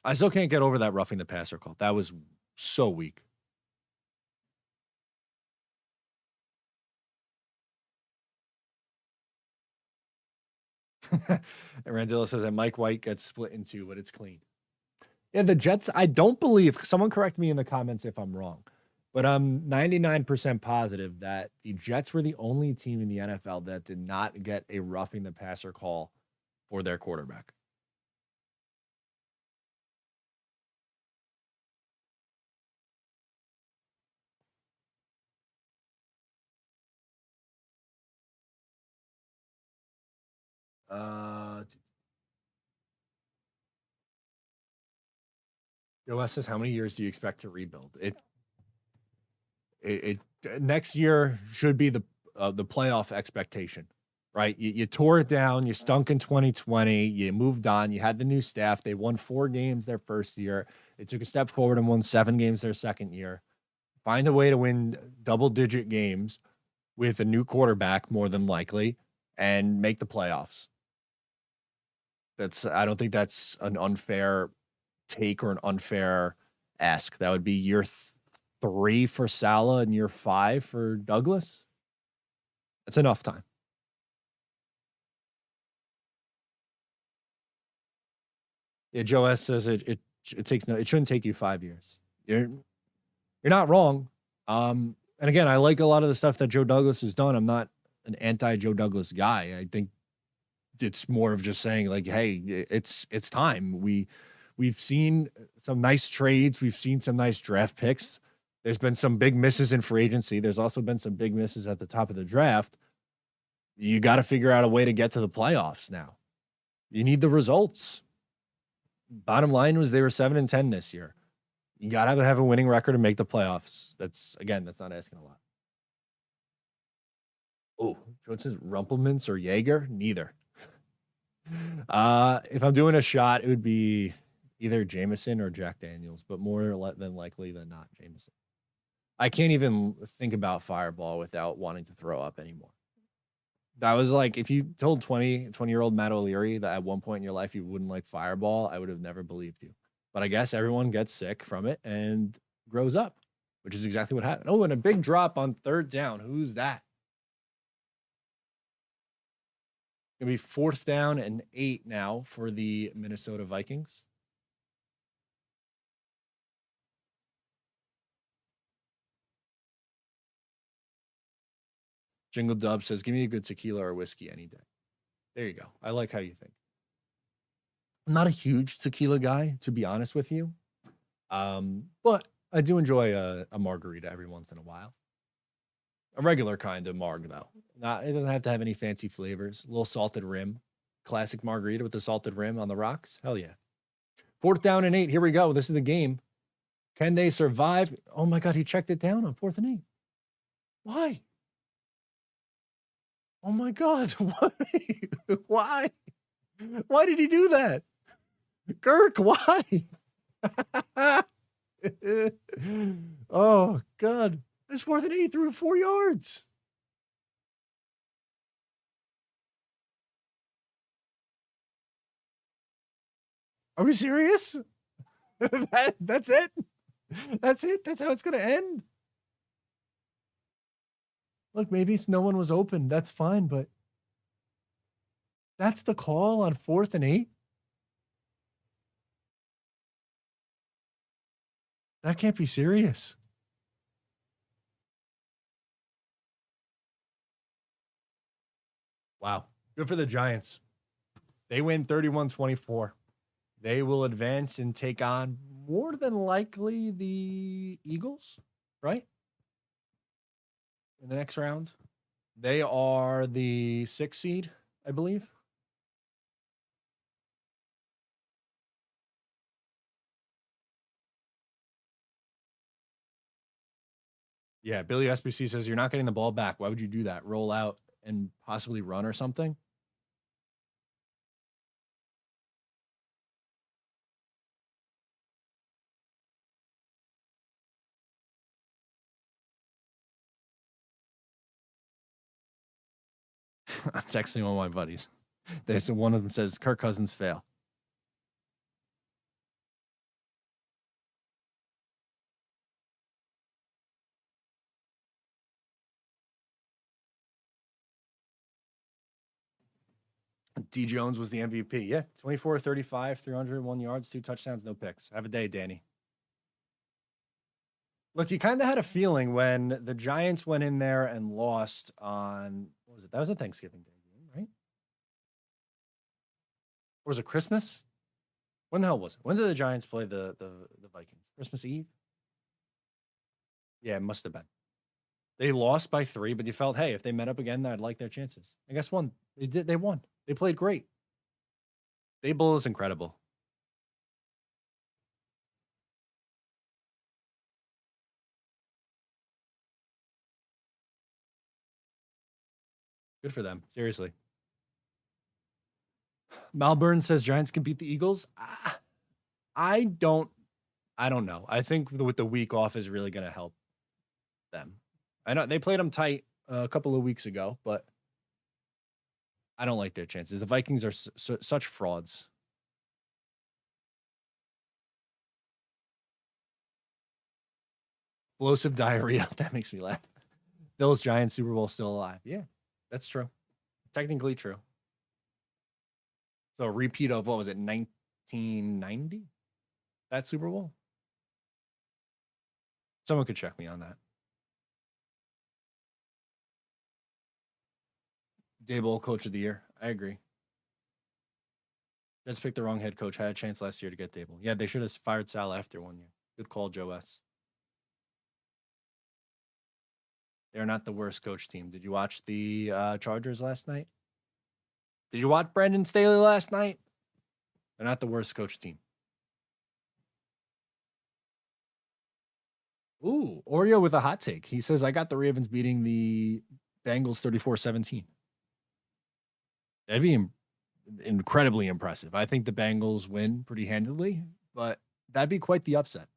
I still can't get over that roughing the passer call. That was so weak. And Randilla says that Mike White gets split in 2, but it's clean. Yeah, the Jets, I don't believe, someone correct me in the comments if I'm wrong, but I'm 99% positive that the Jets were the only team in the NFL that did not get a roughing the passer call for their quarterback. Joe says, how many years do you expect to rebuild? It next year should be the playoff expectation, right? You tore it down, you stunk in 2020, you moved on, you had the new staff. They won 4 games their first year. They took a step forward and won 7 games their second year. Find a way to win double-digit games with a new quarterback, more than likely, and make the playoffs. I don't think that's an unfair take or an unfair ask. That would be year 3 for Salah and year 5 for Douglas. That's enough time. Yeah, Joe S says it takes no, it shouldn't take you 5 years. You're not wrong. And again, I like a lot of the stuff that Joe Douglas has done. I'm not an anti Joe Douglas guy. I think it's more of just saying like, hey, it's time. We've seen some nice trades. We've seen some nice draft picks. There's been some big misses in free agency. There's also been some big misses at the top of the draft. You got to figure out a way to get to the playoffs now. You need the results. Bottom line was they were 7-10 this year. You got to have a winning record to make the playoffs. That's not asking a lot. Oh, George says Rumpelmans or Jaeger? Neither. If I'm doing a shot, it would be either Jameson or Jack Daniels, but more than likely than not Jameson. I can't even think about Fireball without wanting to throw up anymore. That was like, if you told 20-year-old Matt O'Leary that at one point in your life you wouldn't like Fireball, I would have never believed you. But I guess everyone gets sick from it and grows up, which is exactly what happened. Oh, and a big drop on 3rd down. Who's that? Gonna be 4th down and 8 now for the Minnesota Vikings. Jingle Dub says, give me a good tequila or whiskey any day. There you go. I like how you think. I'm not a huge tequila guy, to be honest with you. But I do enjoy a margarita every once in a while. A regular kind of marg, though. It doesn't have to have any fancy flavors. A little salted rim. Classic margarita with the salted rim on the rocks. Hell yeah. 4th down and 8. Here we go. This is the game. Can they survive? Oh my God, he checked it down on 4th and 8. Why? Oh my God. Why? Why? Why did he do that? Kirk, why? Oh God. This 4th and 8 threw 4 yards. Are we serious? That's it? That's it? That's how it's going to end? Look, maybe no one was open. That's fine, but that's the call on 4th and 8? That can't be serious. Wow. Good for the Giants. They win 31-24. They will advance and take on more than likely the Eagles, right? In the next round. They are the 6th seed, I believe. Yeah, Billy SBC says you're not getting the ball back. Why would you do that? Roll out and possibly run or something? I'm texting all my buddies. One of them says Kirk Cousins fail. D Jones was the MVP. Yeah, 24-35, 301 yards, 2 touchdowns, no picks. Have a day, Danny. Look, you kind of had a feeling when the Giants went in there and lost on, what was it? That was a Thanksgiving Day game, right? Or was it Christmas? When the hell was it? When did the Giants play the Vikings? Christmas Eve? Yeah, it must have been. They lost by 3, but you felt, hey, if they met up again, I'd like their chances. And guess what? They did. They won. They played great. Dable is incredible. Good for them. Seriously. Malburn says Giants can beat the Eagles. I don't know. I think with the week off is really going to help them. I know they played them tight a couple of weeks ago, but I don't like their chances. The Vikings are such frauds. Explosive diarrhea. That makes me laugh. Bills Giants Super Bowl still alive. Yeah, that's true. Technically true. So a repeat of what was it, 1990. That Super Bowl. Someone could check me on that. Daboll, coach of the year. I agree. Jets picked the wrong head coach. Had a chance last year to get Daboll. Yeah, they should have fired Sal after 1 year. Good call, Joe S. They're not the worst coach team. Did you watch the Chargers last night? Did you watch Brandon Staley last night? They're not the worst coach team. Ooh, Oreo with a hot take. He says, I got the Ravens beating the Bengals 34-17. That'd be incredibly impressive. I think the Bengals win pretty handily, but that'd be quite the upset.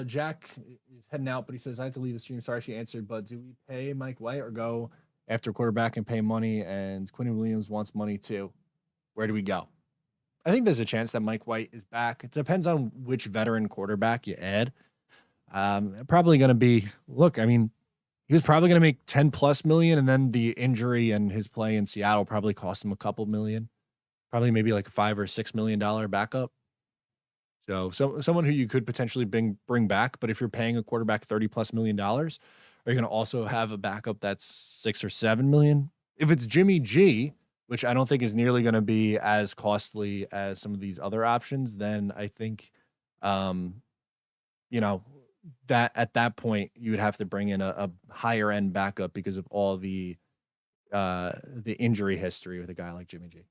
Jack is heading out, but he says, I have to leave the stream. Sorry she answered, but do we pay Mike White or go after quarterback and pay money? And Quinn Williams wants money too. Where do we go? I think there's a chance that Mike White is back. It depends on which veteran quarterback you add. Probably going to be, look, I mean, he was probably going to make 10 plus million, and then the injury and his play in Seattle probably cost him a couple million, probably maybe like a $5 or $6 million backup. So someone who you could potentially bring back, but if you're paying a quarterback $30 plus million, are you going to also have a backup that's 6 or 7 million? If it's Jimmy G, which I don't think is nearly going to be as costly as some of these other options, then I think, that at that point you would have to bring in a higher end backup because of all the injury history with a guy like Jimmy G.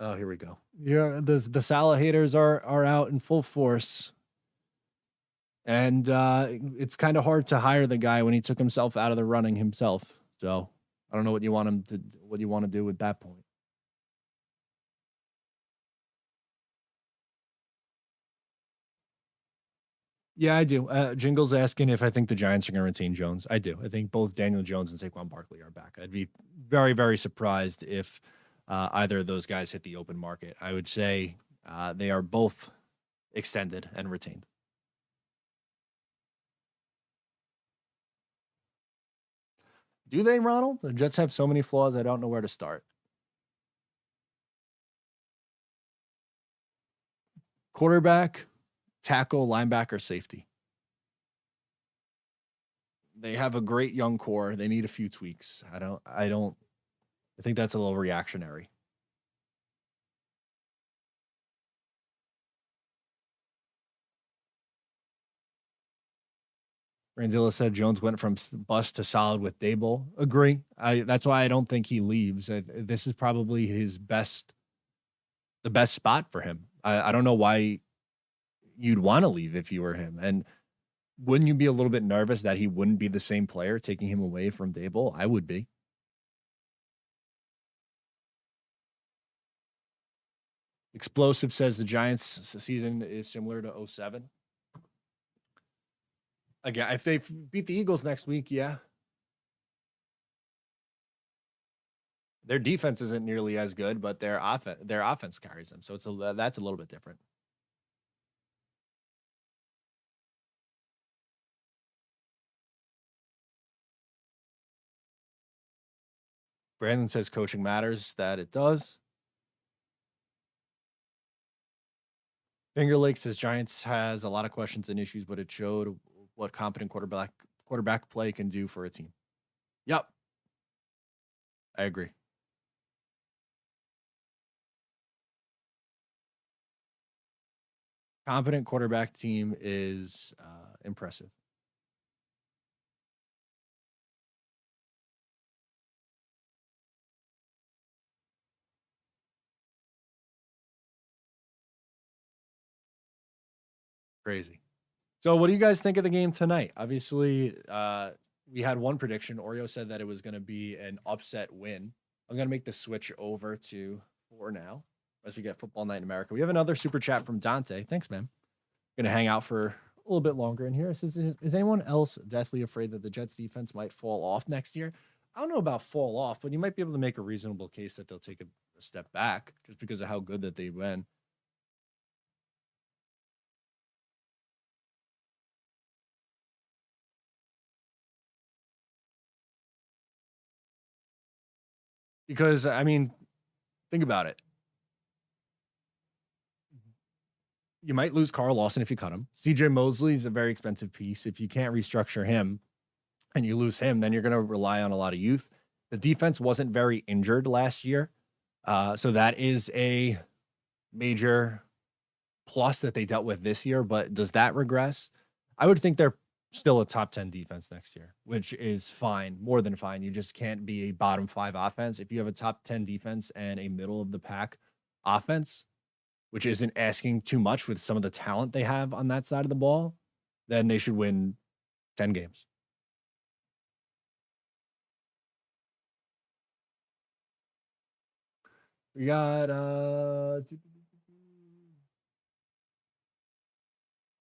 Oh, here we go. Yeah, the Salah haters are out in full force. And it's kind of hard to hire the guy when he took himself out of the running himself. So I don't know what you want to do with that point. Yeah, I do. Jingle's asking if I think the Giants are going to retain Jones. I do. I think both Daniel Jones and Saquon Barkley are back. I'd be very, very surprised if either of those guys hit the open market. I would say they are both extended and retained. Do they, Ronald? The Jets have so many flaws, I don't know where to start. Quarterback, tackle, linebacker, safety. They have a great young core. They need a few tweaks. I think that's a little reactionary. Randilla said Jones went from bust to solid with Daboll. Agree. That's why I don't think he leaves. This is probably the best spot for him. I don't know why you'd want to leave if you were him. And wouldn't you be a little bit nervous that he wouldn't be the same player taking him away from Daboll? I would be. Explosive says the Giants season is similar to 07. Again, if they beat the Eagles next week, yeah. Their defense isn't nearly as good, but their offense carries them. So that's a little bit different. Brandon says coaching matters. That it does. Finger Lake says Giants has a lot of questions and issues, but it showed what competent quarterback play can do for a team. Yep. I agree. Competent quarterback team is impressive. Crazy. So what do you guys think of the game tonight? Obviously, we had one prediction. Oreo said that it was going to be an upset win. I'm going to make the switch over to 4 now as we get Football Night in America. We have another super chat from Dante. Thanks, man. Going to hang out for a little bit longer in here. It says, is anyone else deathly afraid that the Jets defense might fall off next year? I don't know about fall off, but you might be able to make a reasonable case that they'll take a step back just because of how good that they've been. Because I mean, think about it. You might lose Carl Lawson if you cut him. CJ Mosley is a very expensive piece. If you can't restructure him and you lose him, then you're going to rely on a lot of youth. The defense wasn't very injured last year. So that is a major plus that they dealt with this year. But does that regress? I would think they're still a top 10 defense next year, which is fine, more than fine. You just can't be a bottom 5 offense. If you have a top 10 defense and a middle of the pack offense, which isn't asking too much with some of the talent they have on that side of the ball, then they should win 10 games. We got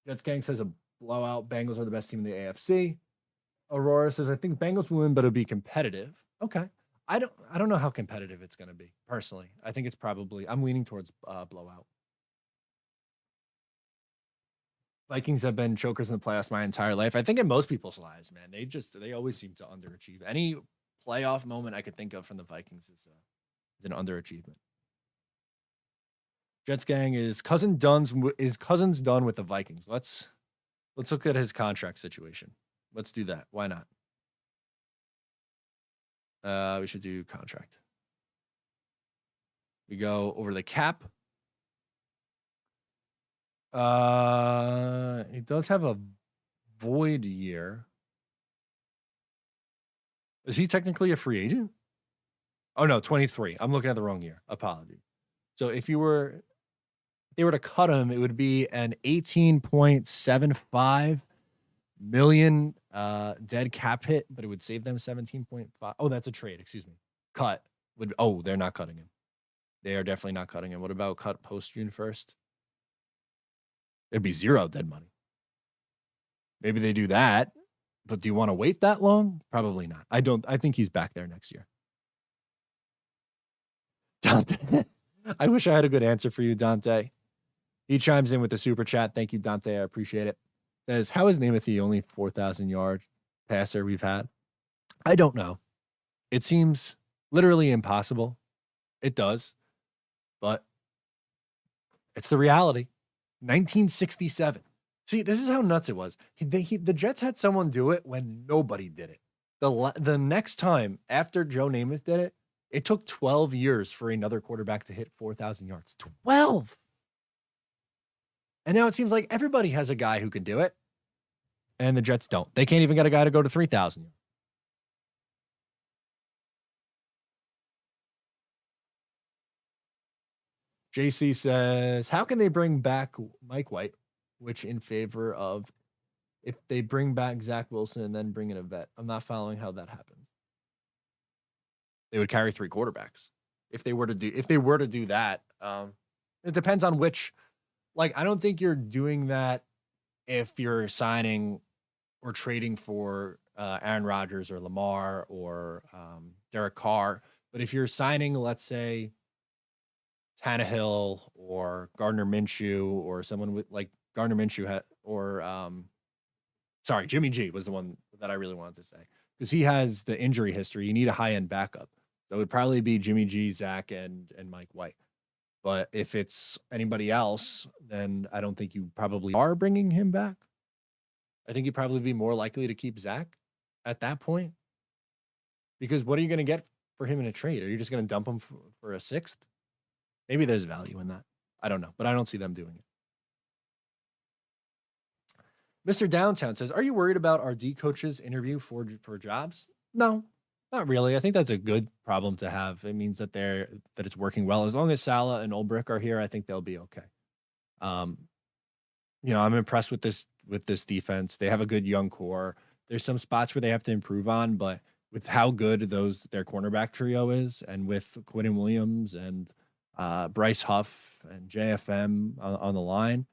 Jets Gang says a blowout. Bengals are the best team in the AFC. Aurora says I think Bengals will win, but it'll be competitive. Okay. I don't know how competitive it's going to be personally. I think it's probably I'm leaning towards blowout. Vikings have been chokers in the playoffs my entire life. I think in most people's lives, man, they always seem to underachieve. Any playoff moment I could think of from the Vikings is an underachievement. Jets Gang is Cousins done with the Vikings. Let's look at his contract situation. Let's do that. Why not? We should do contract. We go over the cap. He does have a void year. Is he technically a free agent? Oh no, 23. I'm looking at the wrong year. Apologies. So if they were to cut him, it would be an 18.75 million dead cap hit, but it would save them 17.5. Oh, that's a trade. Excuse me. Cut would. Oh, they're not cutting him. They are definitely not cutting him. What about cut post June 1st? It'd be 0 dead money. Maybe they do that, but do you want to wait that long? Probably not. I think he's back there next year. Dante. I wish I had a good answer for you, Dante. He chimes in with the super chat. Thank you, Dante. I appreciate it. Says, how is Namath the only 4,000 yard passer we've had? I don't know. It seems literally impossible. It does. But it's the reality. 1967. See, this is how nuts it was. The Jets had someone do it when nobody did it. The next time after Joe Namath did it, it took 12 years for another quarterback to hit 4,000 yards. 12! And now it seems like everybody has a guy who can do it, and the Jets don't. They can't even get a guy to go to 3,000. JC says, how can they bring back Mike White, which in favor of if they bring back Zach Wilson and then bring in a vet? I'm not following how that happens. They would carry 3 quarterbacks. If they were to do that, it depends on which. Like, I don't think you're doing that if you're signing or trading for Aaron Rodgers or Lamar or Derek Carr. But if you're signing, let's say, Tannehill or Gardner Minshew or someone with like Gardner Minshew Jimmy G was the one that I really wanted to say because he has the injury history. You need a high-end backup. So it would probably be Jimmy G, Zach, and Mike White. But if it's anybody else, then I don't think you probably are bringing him back. I think you'd probably be more likely to keep Zach at that point. Because what are you going to get for him in a trade? Are you just going to dump him for a 6th? Maybe there's value in that. I don't know, but I don't see them doing it. Mr. Downtown says, are you worried about our D coaches interview for jobs? No, not really. I think that's a good problem to have. It means that it's working well. As long as Salah and Ulbrich are here, I think they'll be okay. I'm impressed with this defense. They have a good young core. There's some spots where they have to improve on, but with how good their cornerback trio is, and with Quinnen Williams and Bryce Huff and JFM on the line,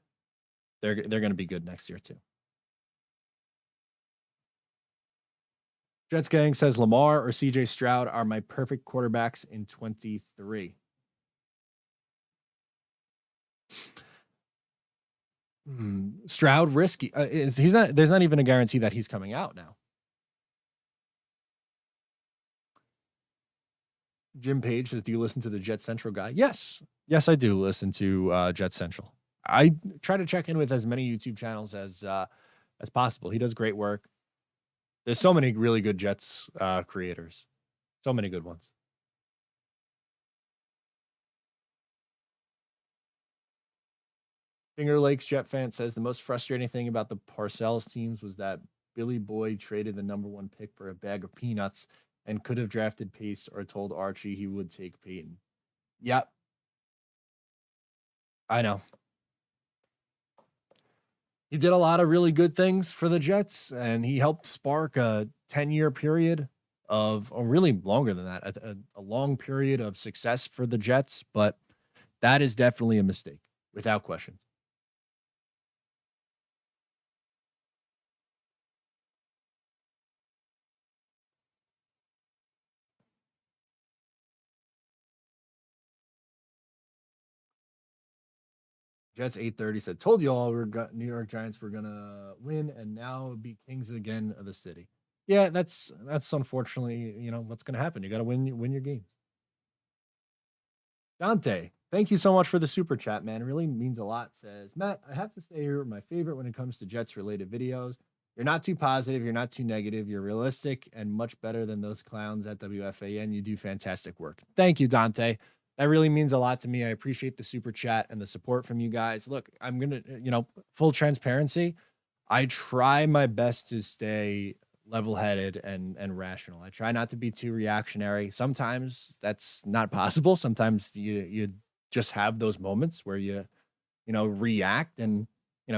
they're going to be good next year too. Jets Gang says Lamar or CJ Stroud are my perfect quarterbacks in 23. Stroud risky. He's not. There's not even a guarantee that he's coming out now. Jim Page says, "Do you listen to the Jet Central guy?" Yes, yes, I do listen to Jet Central. I try to check in with as many YouTube channels as possible. He does great work. There's so many really good Jets creators, so many good ones. Finger Lakes Jet fan says the most frustrating thing about the Parcells teams was that Billy Boyd traded the #1 pick for a bag of peanuts and could have drafted Pace or told Archie he would take Peyton. Yep, I know. He did a lot of really good things for the Jets, and he helped spark a 10-year period of, or really longer than that, a long period of success for the Jets. But that is definitely a mistake, without question. Jets 830 said, "Told you all New York Giants were gonna win, and now be kings again of the city." Yeah, that's unfortunately, what's gonna happen. You got to win your games. Dante, thank you so much for the super chat, man. It really means a lot. Says Matt, I have to say you're my favorite when it comes to Jets related videos. You're not too positive. You're not too negative. You're realistic and much better than those clowns at WFAN. You do fantastic work. Thank you, Dante. That really means a lot to me. I appreciate the super chat and the support from you guys. Look, I'm going to, full transparency. I try my best to stay level-headed and rational. I try not to be too reactionary. Sometimes that's not possible. Sometimes you just have those moments where react and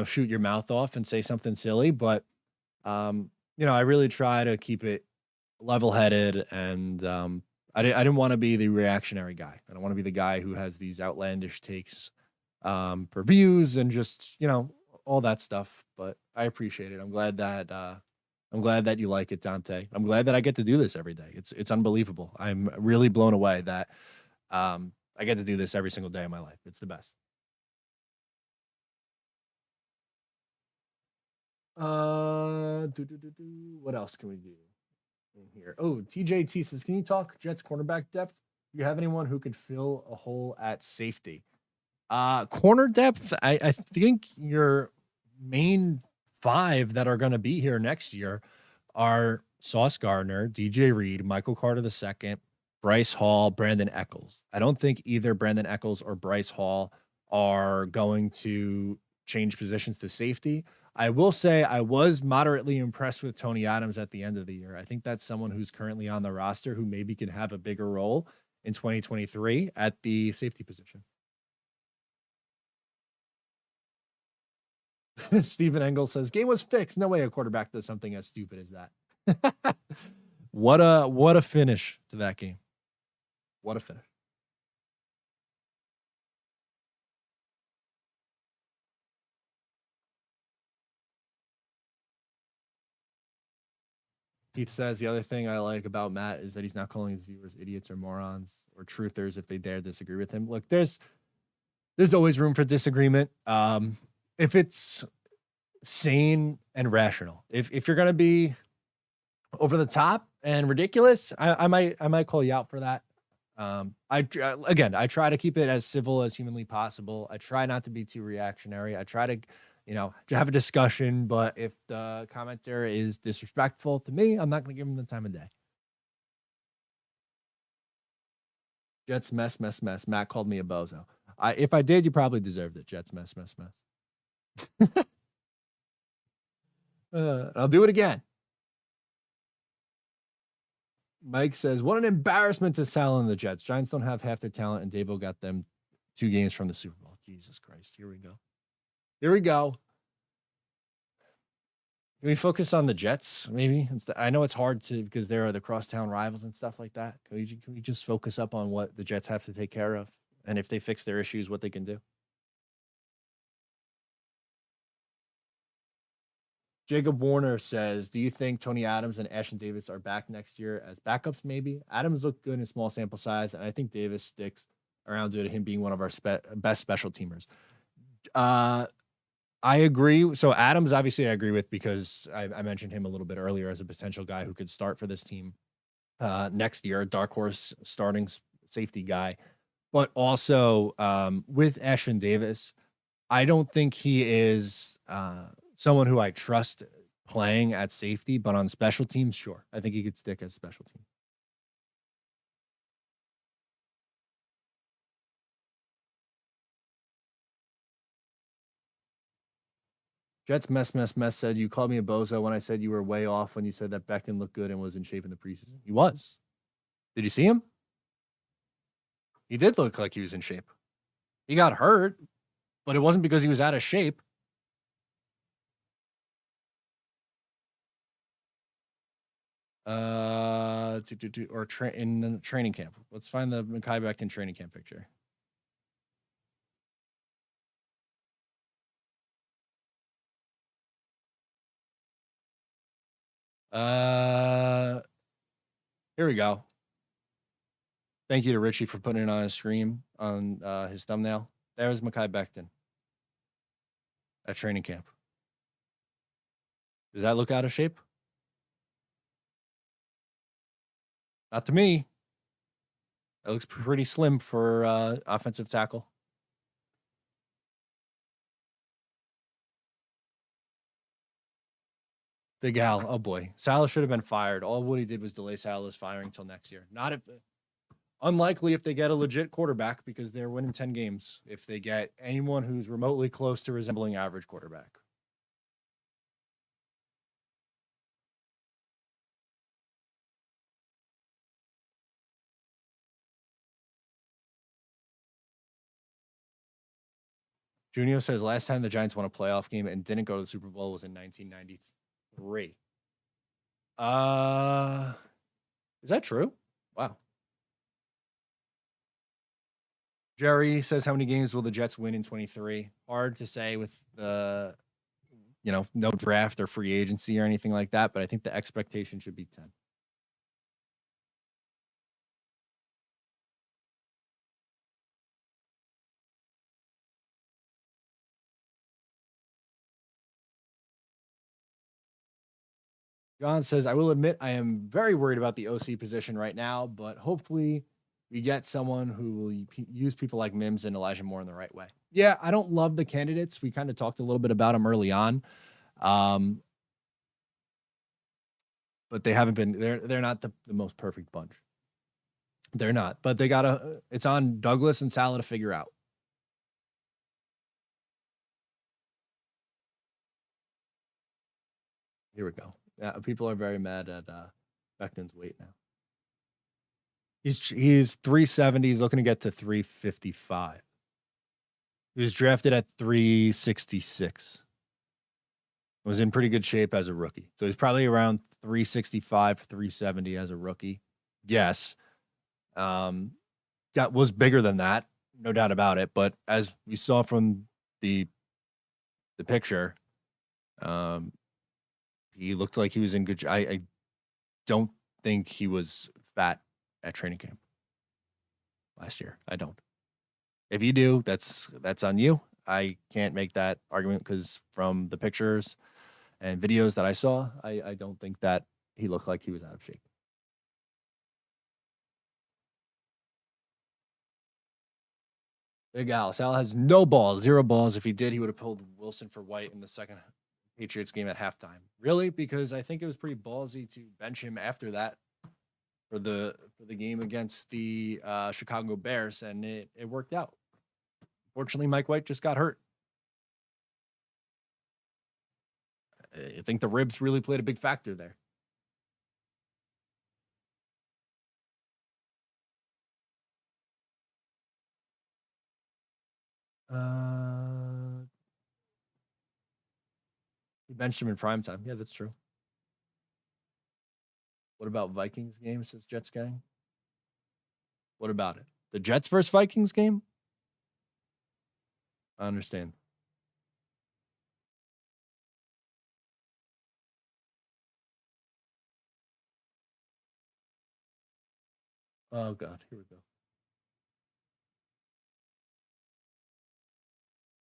shoot your mouth off and say something silly. But I really try to keep it level-headed, and I didn't want to be the reactionary guy. I don't want to be the guy who has these outlandish takes for views and just all that stuff. But I appreciate it. I'm glad that you like it, Dante. I'm glad that I get to do this every day. It's unbelievable. I'm really blown away that I get to do this every single day of my life. It's the best. What else can we do in here? Oh, TJT says, "Can you talk Jets cornerback depth? Do you have anyone who could fill a hole at safety?" Corner depth, I think your main 5 that are going to be here next year are Sauce Gardner, DJ Reed, Michael Carter II, Bryce Hall, Brandon Eccles. I don't think either Brandon Eccles or Bryce Hall are going to change positions to safety. I will say I was moderately impressed with Tony Adams at the end of the year. I think that's someone who's currently on the roster who maybe can have a bigger role in 2023 at the safety position. Stephen Engel says, "Game was fixed. No way a quarterback does something as stupid as that." What a finish to that game. What a finish. Keith says, "The other thing I like about Matt is that he's not calling his viewers idiots or morons or truthers if they dare disagree with him." Look, there's always room for disagreement. If it's sane and rational. If you're gonna be over the top and ridiculous, I might call you out for that. I try to keep it as civil as humanly possible. I try not to be too reactionary. I try to have a discussion, but if the commenter is disrespectful to me, I'm not going to give him the time of day. Jets mess. Matt called me a bozo. If I did, you probably deserved it. Jets mess. I'll do it again. Mike says, "What an embarrassment to Sal and the Jets. Giants don't have half their talent, and Dabo got them 2 games from the Super Bowl." Jesus Christ. Here we go. Can we focus on the Jets, maybe? I know it's hard to because they're the crosstown rivals and stuff like that. Can we just focus up on what the Jets have to take care of, and if they fix their issues, what they can do? Jacob Warner says, "Do you think Tony Adams and Ashton Davis are back next year as backups? Maybe Adams looked good in small sample size, and I think Davis sticks around due to him being one of our best special teamers." Uh, I agree. So Adams, obviously, I agree with because I mentioned him a little bit earlier as a potential guy who could start for this team next year, a dark horse starting safety guy. But also with Ashton Davis, I don't think he is someone who I trust playing at safety, but on special teams, sure. I think he could stick as special team. Jets mess said, "You called me a bozo when I said you were way off when you said that Becton looked good and was in shape in the preseason." He was. Did you see him? He did look like he was in shape. He got hurt, but it wasn't because he was out of shape. In the training camp. Let's find the Mekhi Becton training camp picture. Here we go. Thank you to Richie for putting it on his screen on his thumbnail. There's Mekhi Becton at training camp. Does that look out of shape? Not to me. It looks pretty slim for offensive tackle. Big Al. Oh boy. Salah should have been fired. All Woody did was delay Salah's firing till next year. Not if unlikely if they get a legit quarterback because they're winning 10 games. If they get anyone who's remotely close to resembling average quarterback. Junio says last time the Giants won a playoff game and didn't go to the Super Bowl was in 1993. Is that true? Wow. Jerry says, how many games will the Jets win in 23? Hard to say with the, no draft or free agency or anything like that, but I think the expectation should be 10. John says, I will admit I am very worried about the OC position right now, but hopefully we get someone who will use people like Mims and Elijah Moore in the right way. Yeah, I don't love the candidates. We kind of talked a little bit about them early on. But they haven't been, they're not the most perfect bunch. They're not, but it's on Douglas and Salah to figure out. Here we go. Yeah, people are very mad at Becton's weight now. He's 370. He's looking to get to 355. He was drafted at 366. Was in pretty good shape as a rookie. So he's probably around 365, 370 as a rookie. Yes. That was bigger than that, no doubt about it. But as we saw from the picture, he looked like he was in good. I don't think he was fat at training camp last year. I don't. If you do, that's on you. I can't make that argument because from the pictures and videos that I saw, I don't think that he looked like he was out of shape. Big Al. Sal has no balls, 0 balls. If he did, he would have pulled Wilson for White in the second Patriots game at halftime. Really? Because I think it was pretty ballsy to bench him after that for the game against the Chicago Bears, and it worked out. Fortunately, Mike White just got hurt. I think the ribs really played a big factor there. He benched him in prime time. Yeah, that's true. What about Vikings game, says Jets gang? What about it? The Jets versus Vikings game? I understand. Oh God, here we go.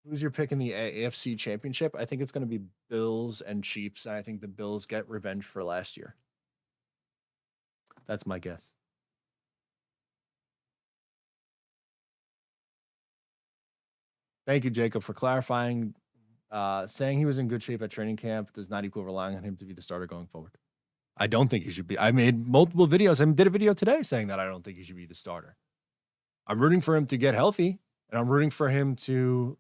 Who's your pick in the AFC Championship? I think it's going to be Bills and Chiefs, and I think the Bills get revenge for last year. That's my guess. Thank you, Jacob, for clarifying. Saying he was in good shape at training camp does not equal relying on him to be the starter going forward. I don't think he should be. I made multiple videos. I did a video today saying that I don't think he should be the starter. I'm rooting for him to get healthy, and I'm rooting for him to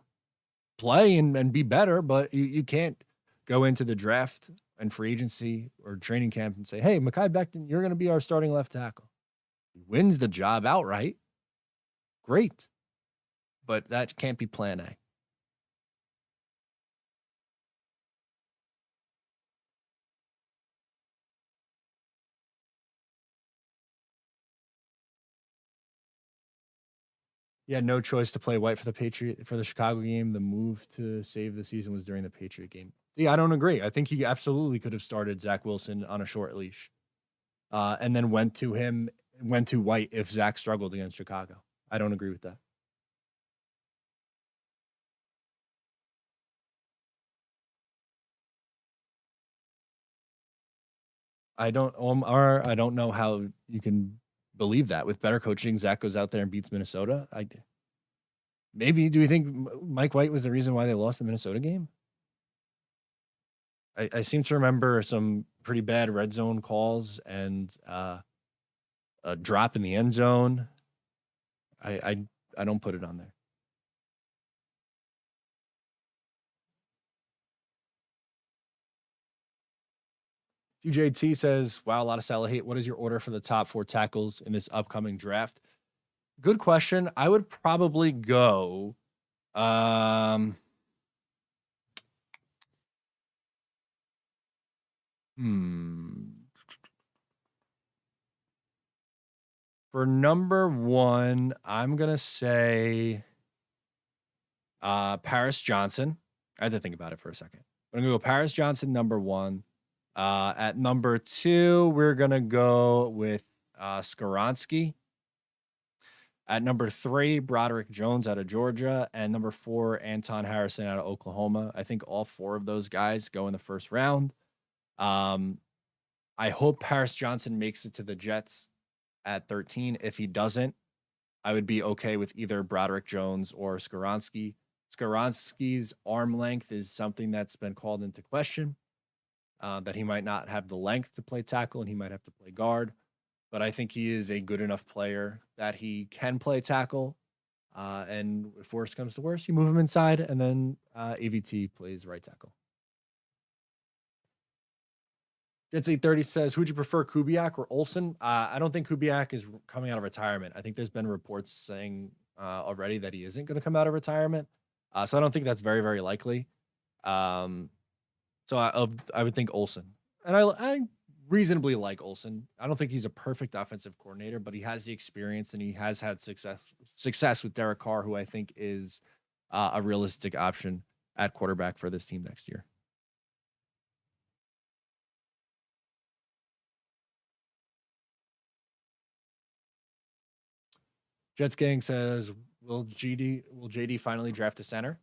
play and be better, but you can't go into the draft and free agency or training camp and say, hey, Mekhi Becton, you're going to be our starting left tackle. He wins the job outright. Great. But that can't be plan A. He had no choice to play white for the Chicago game. The move to save the season was during the Patriot game. Yeah, I don't agree. I think he absolutely could have started Zach Wilson on a short leash, and then went to white if Zach struggled against Chicago. I don't agree with that. I don't know how you can believe that. With better coaching, Zach goes out there and beats Minnesota. Maybe. Do you think Mike White was the reason why they lost the Minnesota game? I seem to remember some pretty bad red zone calls and a drop in the end zone. I don't put it on there. TJT says, wow, a lot of Salah hate. What is your order for the top 4 tackles in this upcoming draft? Good question. I would probably go for number 1, I'm going to say Paris Johnson. I had to think about it for a second. I'm going to go Paris Johnson, number 1. At number 2, we're going to go with Skoronski. At number 3, Broderick Jones out of Georgia. And number 4, Anton Harrison out of Oklahoma. I think all 4 of those guys go in the first round. I hope Paris Johnson makes it to the Jets at 13. If he doesn't, I would be okay with either Broderick Jones or Skoronski. Skoronski's arm length is something that's been called into question, that he might not have the length to play tackle and he might have to play guard. But I think he is a good enough player that he can play tackle. And if worse comes to worse, you move him inside, and then AVT plays right tackle. Jets 830 says, who'd you prefer, Kubiak or Olsen? I don't think Kubiak is coming out of retirement. I think there's been reports saying already that he isn't going to come out of retirement. So I don't think that's very, very likely. So I would think Olsen. And I reasonably like Olsen. I don't think he's a perfect offensive coordinator, but he has the experience and he has had success with Derek Carr, who I think is a realistic option at quarterback for this team next year. Jets Gang says, will JD finally draft a center?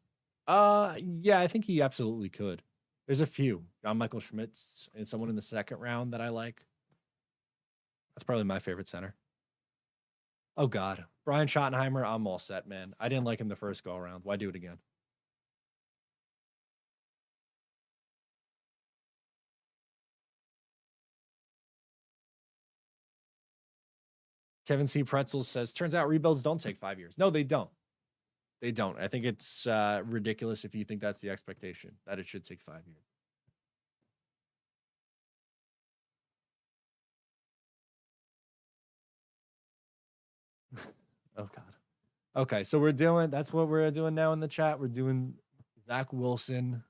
Yeah, I think he absolutely could. There's a few. John Michael Schmitz and someone in the second round that I like. That's probably my favorite center. Oh God, Brian Schottenheimer, I'm all set, man. I didn't like him the first go around. Why do it again? Kevin C. Pretzel says, turns out rebuilds don't take 5 years. No, they don't. They don't. I think it's ridiculous if you think that's the expectation, that it should take 5 years. Oh God. Okay, so that's what we're doing now in the chat. We're doing Zach Wilson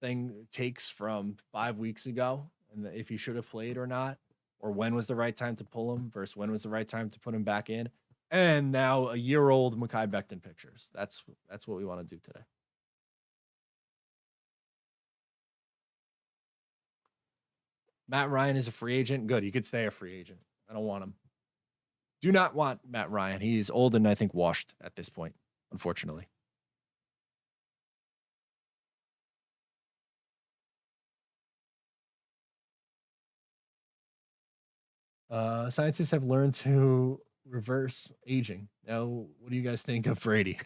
thing takes from 5 weeks ago, and if he should have played or not, or when was the right time to pull him versus when was the right time to put him back in. And now a year-old Mekhi Becton pictures. That's what we want to do today. Matt Ryan is a free agent. Good. He could stay a free agent. I don't want him. Do not want Matt Ryan. He's old and I think washed at this point, unfortunately. Scientists have learned to reverse aging. Now, what do you guys think of Brady?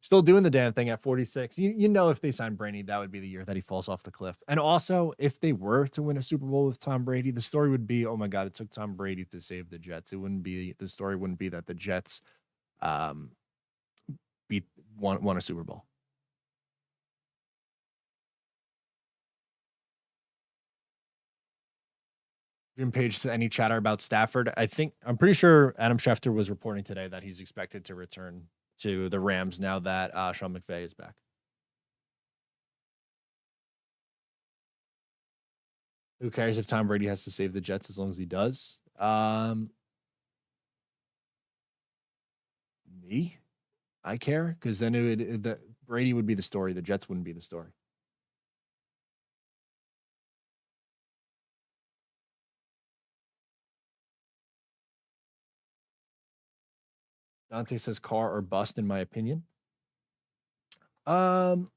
Still doing the damn thing at 46. You know, if they sign Brady, that would be the year that he falls off the cliff. And also, if they were to win a Super Bowl with Tom Brady, the story would be, oh my God, it took Tom Brady to save the Jets. It wouldn't be, the story wouldn't be that the Jets um, beat won a Super Bowl. Jim Page to any chatter about Stafford. I'm pretty sure Adam Schefter was reporting today that he's expected to return to the Rams now that Sean McVay is back. Who cares if Tom Brady has to save the Jets as long as he does? Me, I care because then Brady would be the story. The Jets wouldn't be the story. Dante says car or bust, in my opinion. Look,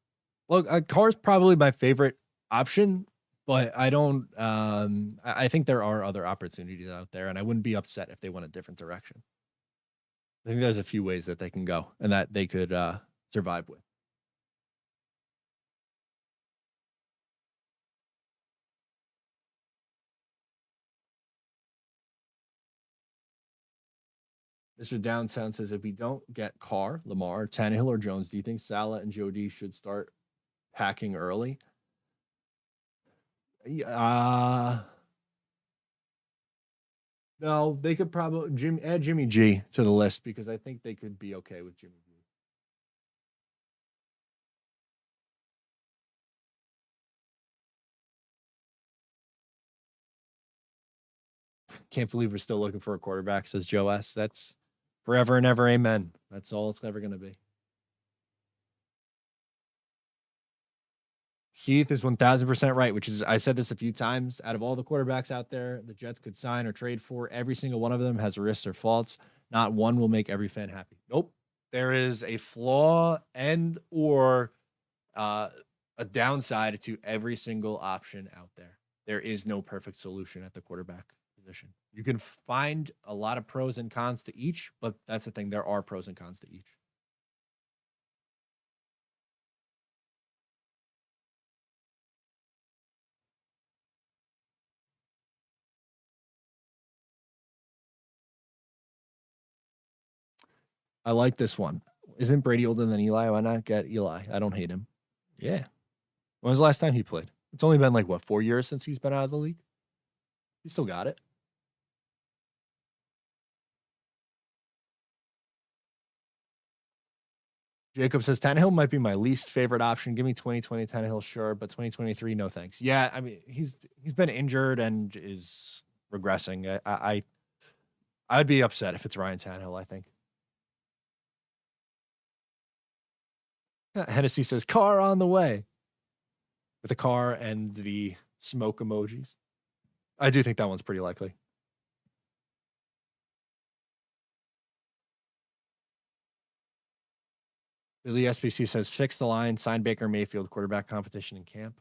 a car is probably my favorite option, but I don't. I think there are other opportunities out there, and I wouldn't be upset if they went a different direction. I think there's a few ways that they can go and that they could survive with. Mr. Downtown says if we don't get Carr, Lamar, Tannehill, or Jones, do you think Salah and Jody should start packing early? No, they could probably add Jimmy G to the list because I think they could be okay with Jimmy G. Can't believe we're still looking for a quarterback, says Joe S. That's forever and ever, amen. That's all it's ever going to be. Heath is 1000% right, which is, I said this a few times. Out of all the quarterbacks out there, the Jets could sign or trade for, every single one of them has risks or faults. Not one will make every fan happy. Nope. There is a flaw and or a downside to every single option out there. There is no perfect solution at the quarterback position. You can find a lot of pros and cons to each, but that's the thing. There are pros and cons to each. I like this one. Isn't Brady older than Eli? Why not get Eli? I don't hate him. Yeah. When was the last time he played? It's only been like, what, 4 years since he's been out of the league? He still got it. Jacob says Tannehill might be my least favorite option. Give me 2020 Tannehill, sure, but 2023, no thanks. Yeah, I mean he's been injured and is regressing. I would be upset if it's Ryan Tannehill. I think. Hennessy says car on the way, with a car and the smoke emojis. I do think that one's pretty likely. Billy SBC says fix the line, sign Baker Mayfield, quarterback competition in camp.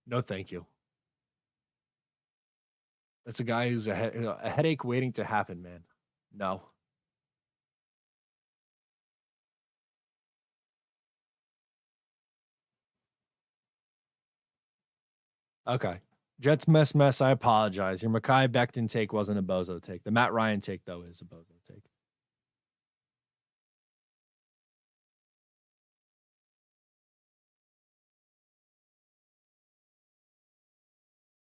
No, thank you. That's a guy who's a headache waiting to happen, man. No. Okay. Jets mess. I apologize. Your Mekhi Becton take wasn't a bozo take. The Matt Ryan take, though, is a bozo take.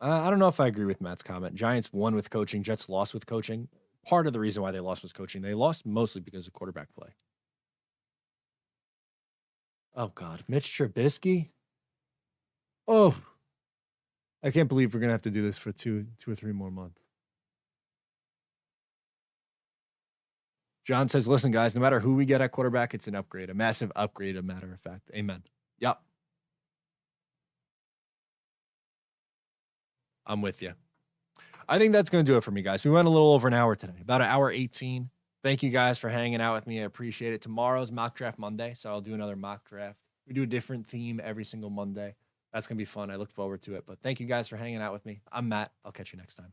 I don't know if I agree with Matt's comment. Giants won with coaching. Jets lost with coaching. Part of the reason why they lost was coaching. They lost mostly because of quarterback play. Oh, God. Mitch Trubisky? Oh, I can't believe we're going to have to do this for two or three more months. John says, listen, guys, no matter who we get at quarterback, it's an upgrade, a massive upgrade, a matter of fact. Amen. Yep. I'm with you. I think that's going to do it for me, guys. We went a little over an hour today, about an hour 18. Thank you guys for hanging out with me. I appreciate it. Tomorrow's mock draft Monday, so I'll do another mock draft. We do a different theme every single Monday. That's going to be fun. I look forward to it. But thank you guys for hanging out with me. I'm Matt. I'll catch you next time.